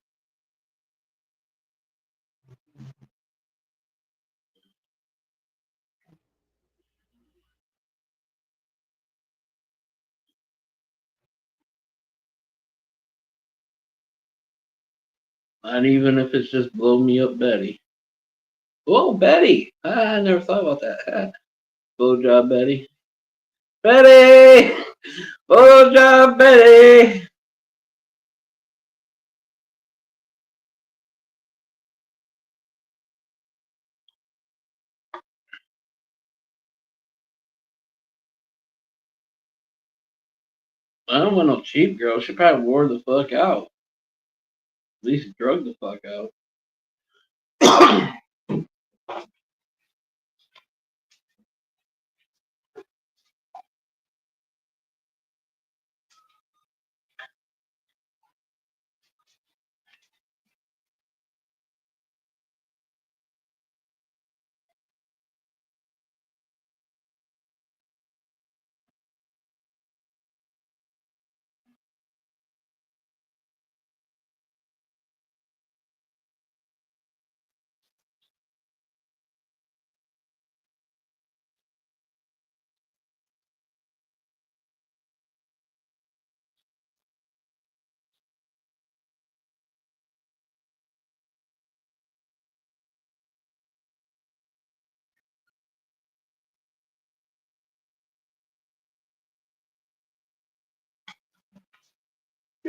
Not even if it's just blow me up Betty. Oh, Betty! I never thought about that. Blow job Betty. Betty! Blow job Betty! I don't want no cheap girl. She probably wore the fuck out. At least drug the fuck out.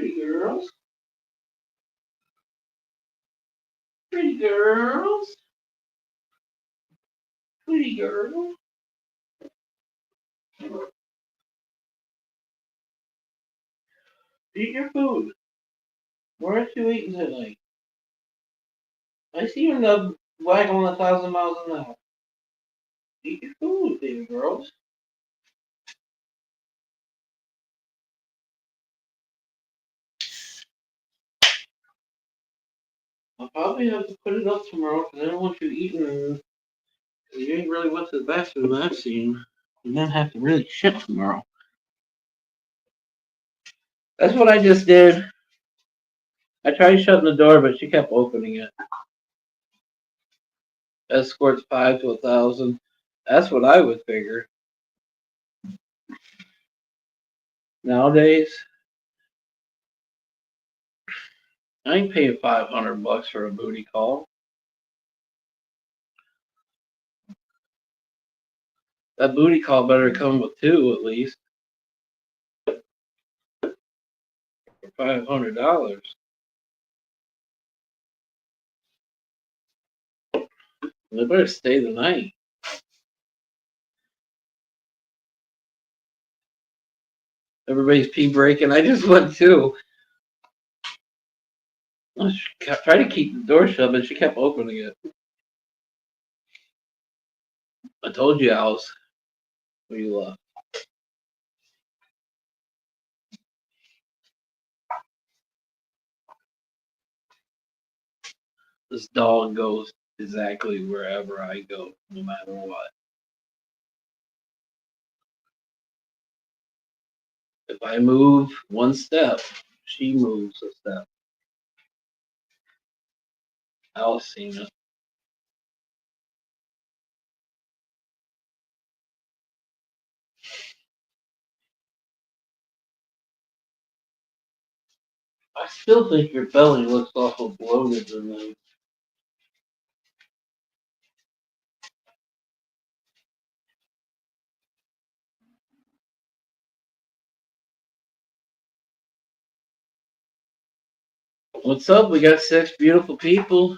Pretty girls. Pretty girls. Pretty girl. Eat your food. Why aren't you eating tonight? I see you in the wagon 1,000 miles an hour. Eat your food, baby girls. I'll probably have to put it up tomorrow because I don't want you eating. You ain't really went to the bathroom I've seen. And then have to really shit tomorrow. That's what I just did. I tried shutting the door, but she kept opening it. Escorts 5 to 1,000. That's what I would figure. Nowadays, I ain't paying $500 for a booty call. That booty call better come with two at least for $500. They better stay the night. Everybody's pee breaking. I just went too. I tried to keep the door shut, but she kept opening it. I told you, Alice, when you left. This dog goes exactly wherever I go, no matter what. If I move one step, she moves a step. Alice seen it. I still think your belly looks awful bloated tonight. What's up? We got 6 beautiful people.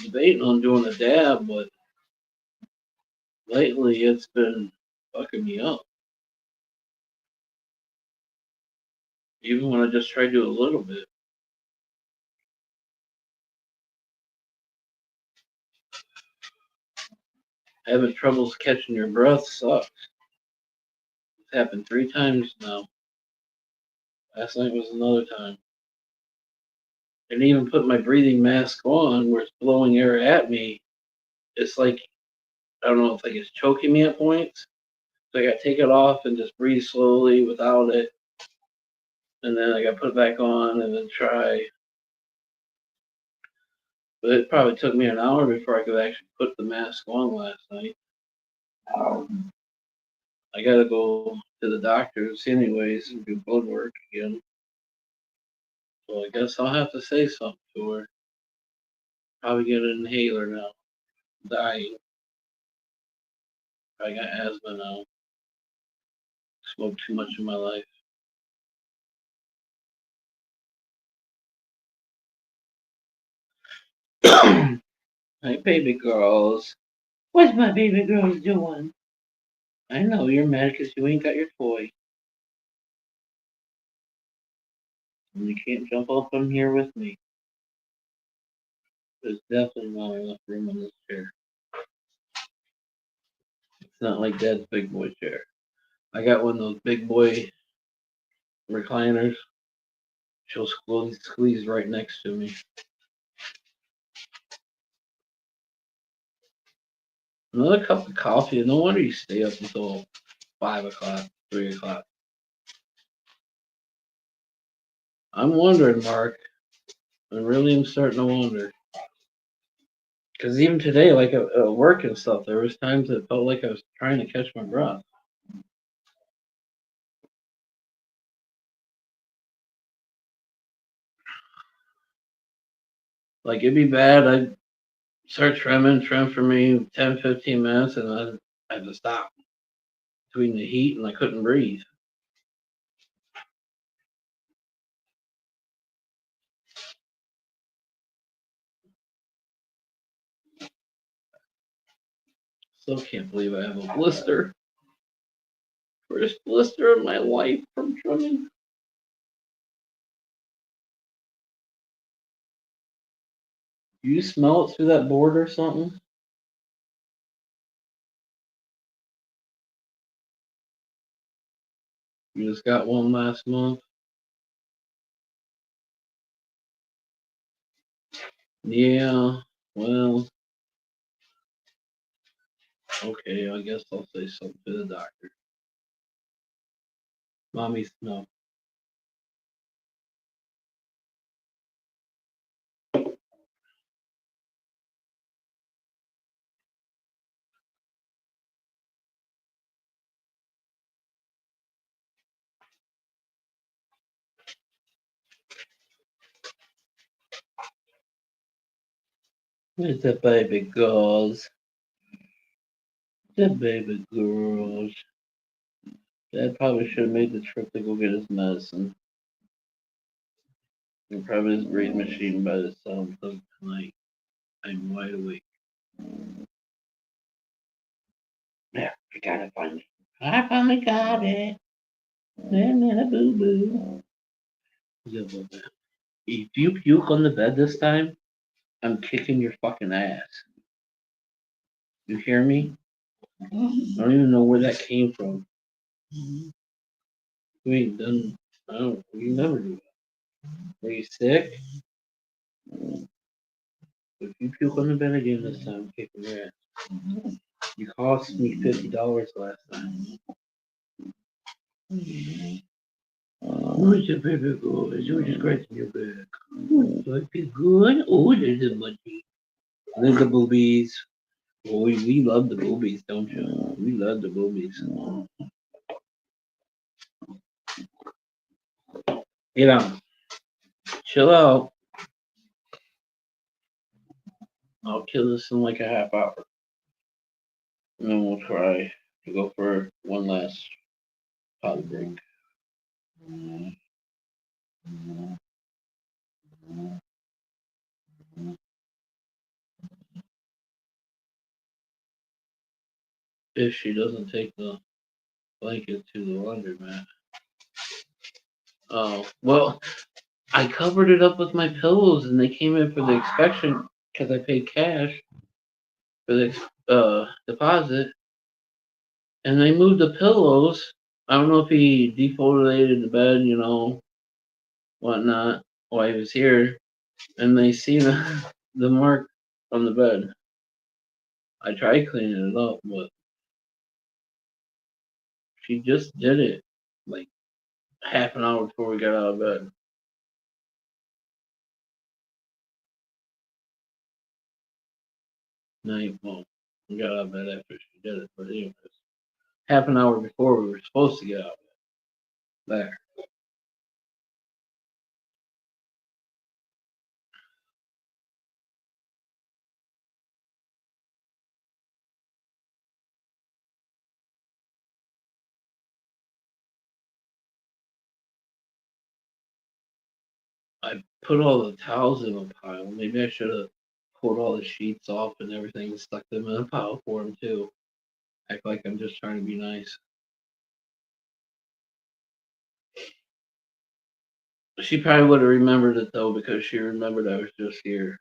Debating on doing a dab, but lately it's been fucking me up. Even when I just try to do a little bit. Having troubles catching your breath sucks. It's happened 3 times now. Last night was another time. And even put my breathing mask on where it's blowing air at me, it's like, I don't know, it's like it's choking me at points. So I gotta take it off and just breathe slowly without it. And then I gotta put it back on and then try. But it probably took me an hour before I could actually put the mask on last night. I gotta go to the doctor's anyways and do blood work again. So I guess I'll have to say something to her. Probably get an inhaler now. Dying. I got asthma now. Smoked too much in my life. Hey, baby girls. What's my baby girls doing? I know you're mad because you ain't got your toy. And you can't jump up in here with me. There's definitely not enough room in this chair. It's not like Dad's big boy chair. I got one of those big boy recliners. She'll squeeze right next to me. Another cup of coffee. No wonder you stay up until 5 o'clock, 3 o'clock. I'm wondering, Mark. I really am starting to wonder. Because even today, like at work and stuff, there was times it felt like I was trying to catch my breath. Like it'd be bad. I'd start trim for me 10, 15 minutes, and then I had to stop. between the heat and I couldn't breathe. Still can't believe I have a blister. First blister of my life from trimming. Do you smell it through that board or something? You just got one last month. Yeah, well, okay, I guess I'll say something to the doctor. Mommy's no. Where's the baby girls? The baby girls. Dad probably should have made the trip to go get his medicine. And probably his breathing machine by the sound of tonight. I'm wide awake. Yeah, I got it finally. I finally got it. Boo boo. If you puke on the bed this time, I'm kicking your fucking ass. You hear me? I don't even know where that came from. You ain't done. I don't. You never do that. Are you sick? If you puke on the bed again this time, I'm kicking your ass. You cost me $50 last time. Where's your baby girl? You just scratching your back. Life is good. Oh, there's a monkey. There's the boobies. Oh, we love the boobies, don't you? We love the boobies. Get down. Chill out. I'll kill this in like a half hour. And then we'll try to go for one last potty break. If she doesn't take the blanket to the laundromat. Oh, well, I covered it up with my pillows and they came in for the inspection because I paid cash for the deposit. And they moved the pillows. I don't know if he defoliated the bed, whatnot, while he was here. And they see the mark on the bed. I tried cleaning it up, but she just did it like half an hour before we got out of bed. Well, we got out of bed after she did it, but anyways, half an hour before we were supposed to get out of bed. There. I put all the towels in a pile. Maybe I should have pulled all the sheets off and everything and stuck them in a pile for him too. Act like I'm just trying to be nice. She probably would have remembered it though because she remembered I was just here.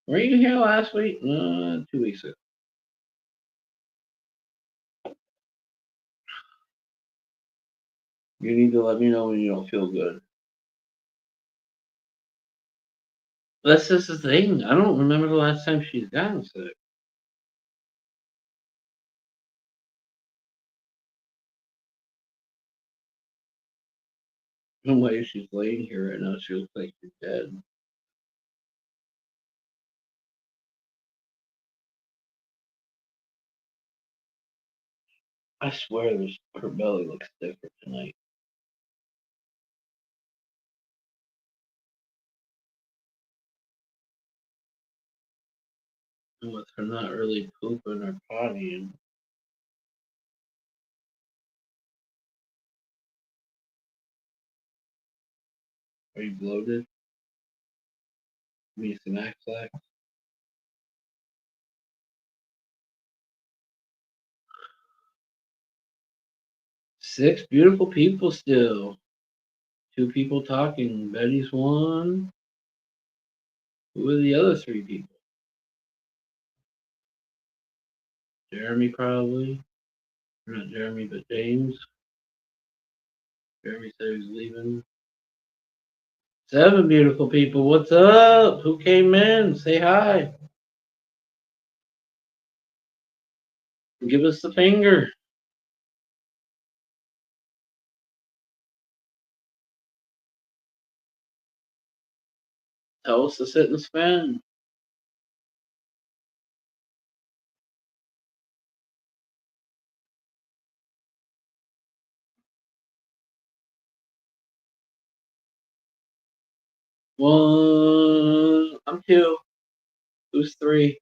Were you here last week? 2 weeks ago. You need to let me know when you don't feel good. That's just the thing. I don't remember the last time she's gotten sick. The way she's laying here right now, she looks like she's dead. I swear her belly looks different tonight. And with her not really pooping or pottying. Are you bloated? Need some Axlax? 6 beautiful people still. 2 people talking. Betty's one. Who are the other 3 people? Jeremy probably. Not Jeremy, but James. Jeremy said he was leaving. 7 beautiful people. What's up? Who came in? Say hi. Give us the finger. Tell us to sit and spin. One. I'm 2. Who's 3?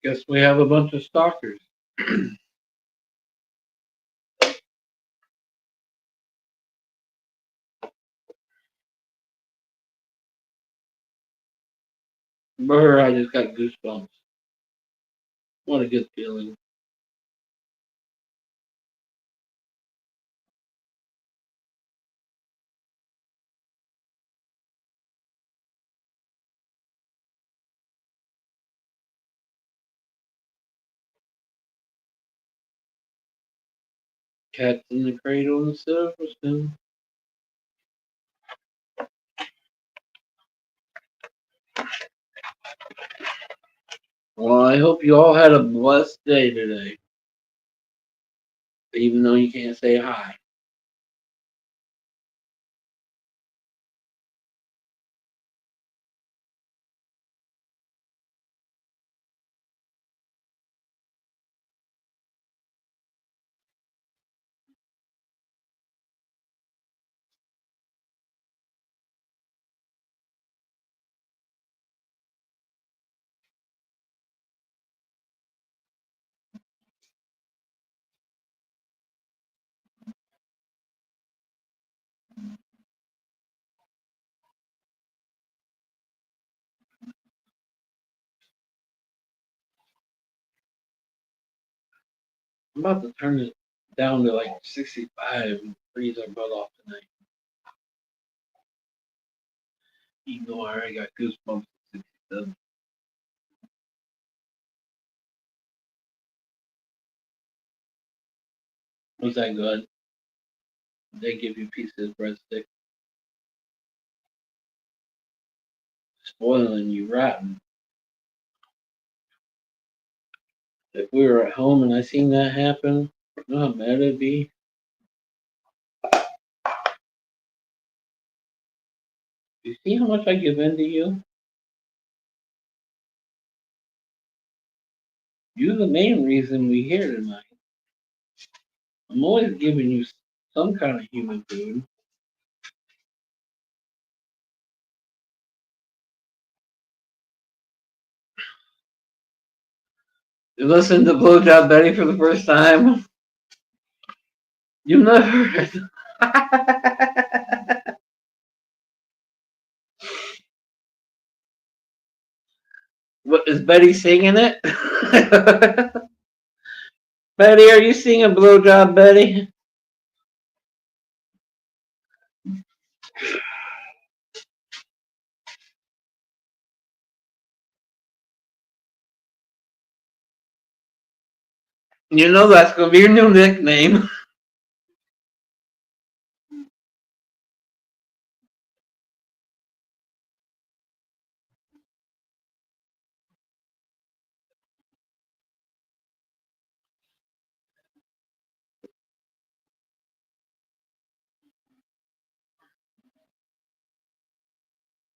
Guess we have a bunch of stalkers. Brr, I just got goosebumps. What a good feeling. Cats in the cradle and silver spoon. Well, I hope you all had a blessed day today, even though you can't say hi. I'm about to turn it down to like 65 and freeze our butt off tonight. Even though I already got goosebumps at 67. Was that good? They give you pieces of breadstick. Spoiling you rotten. If we were at home and I seen that happen, you know how mad I'd be? You see how much I give in to you? You're the main reason we here tonight. I'm always giving you some kind of human food. You listen to Blowjob Betty for the first time. You never. What is Betty singing it? Betty, are you singing Blowjob Betty? You know that's gonna be your new nickname.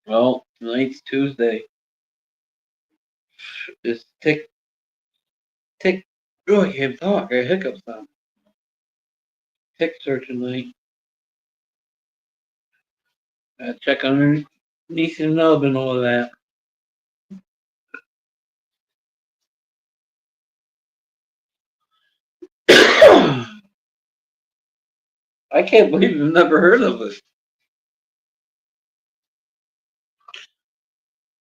Well, tonight's Tuesday. It's tick. Oh, I can't talk. I got hiccups on. Tick searching night. Check underneath the nub and all of that. I can't believe you've never heard of it.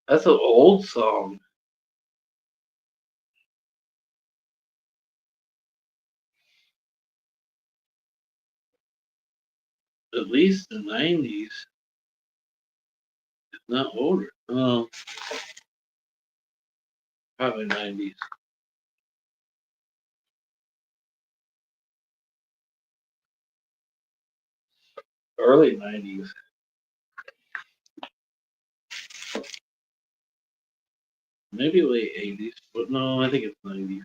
That's an old song. At least the 90s, if not older. Well, probably 90s. Early 90s. Maybe late 80s. But no, I think it's 90s.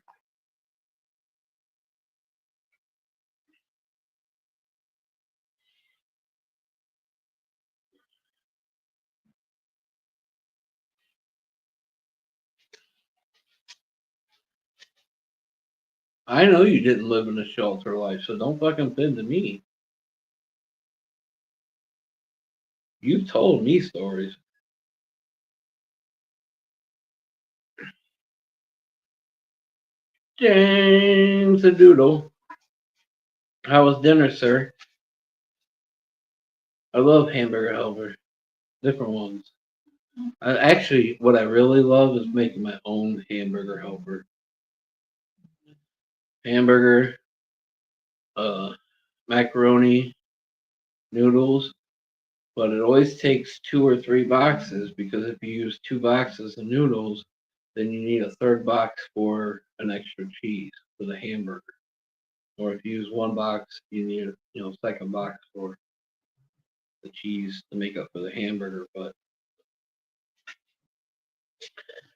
I know you didn't live in a shelter life, so don't fucking pin to me. You've told me stories. James a Doodle. How was dinner, sir? I love hamburger helper. Different ones. Actually, what I really love is making my own hamburger helper. Hamburger, uh, macaroni, noodles, but it always takes 2 or 3 boxes because if you use 2 boxes of noodles, then you need a third box for an extra cheese for the hamburger. Or if you use 1 box, you need second box for the cheese to make up for the hamburger. But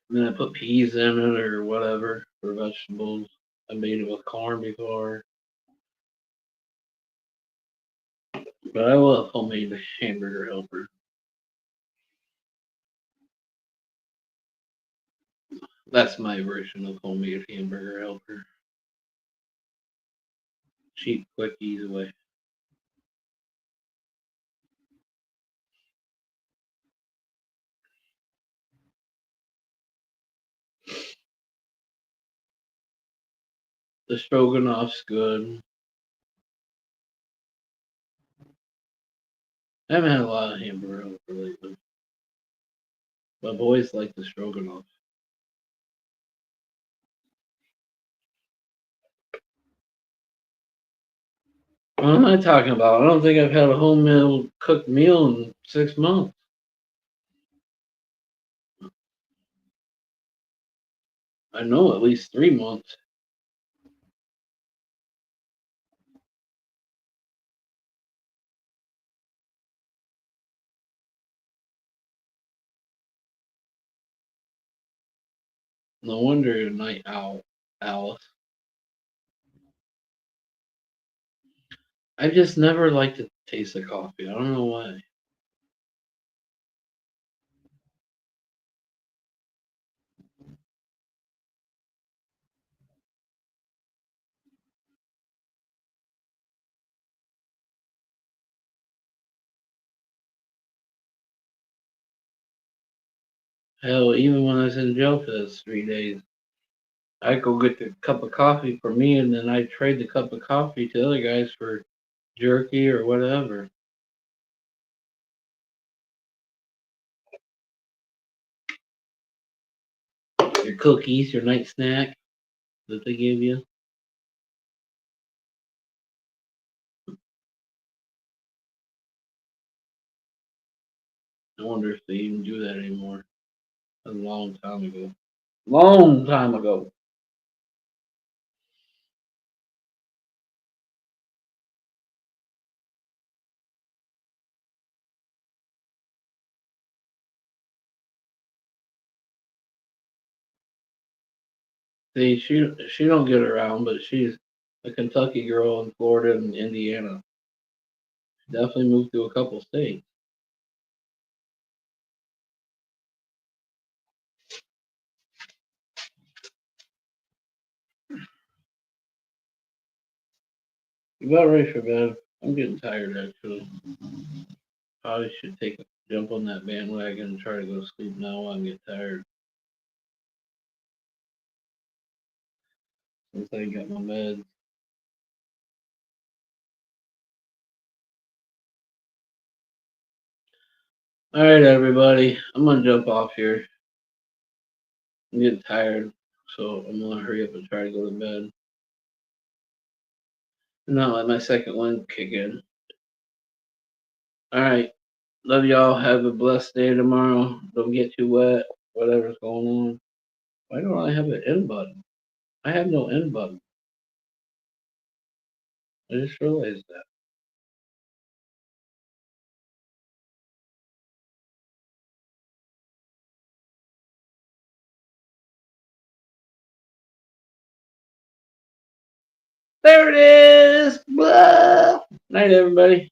then I put peas in it or whatever for vegetables. I made it with corn before, but I love homemade hamburger helper. That's my version of homemade hamburger helper. Cheap, quick, easy way. The stroganoff's good. I haven't had a lot of hamburger helper lately. My boys like the stroganoff. What am I talking about? I don't think I've had a home meal cooked meal in 6 months. I know at least 3 months. No wonder you're a night owl, Alice. I just never liked the taste of coffee. I don't know why. Hell, even when I was in jail for those 3 days, I'd go get the cup of coffee for me, and then I'd trade the cup of coffee to other guys for jerky or whatever. Your cookies, your night snack that they give you. I wonder if they even do that anymore. A long time ago. Long time ago. See, she don't get around, but she's a Kentucky girl in Florida and Indiana. Definitely moved to a couple states. About ready for bed. I'm getting tired actually. Probably should jump on that bandwagon and try to go to sleep now while I get tired. Since I got my meds. Alright everybody. I'm gonna jump off here. I'm getting tired. So I'm gonna hurry up and try to go to bed. And not let my second one kick in. Alright. Love y'all. Have a blessed day tomorrow. Don't get too wet. Whatever's going on. Why don't I have an end button? I have no end button. I just realized that. There it is. Blah. Night, everybody.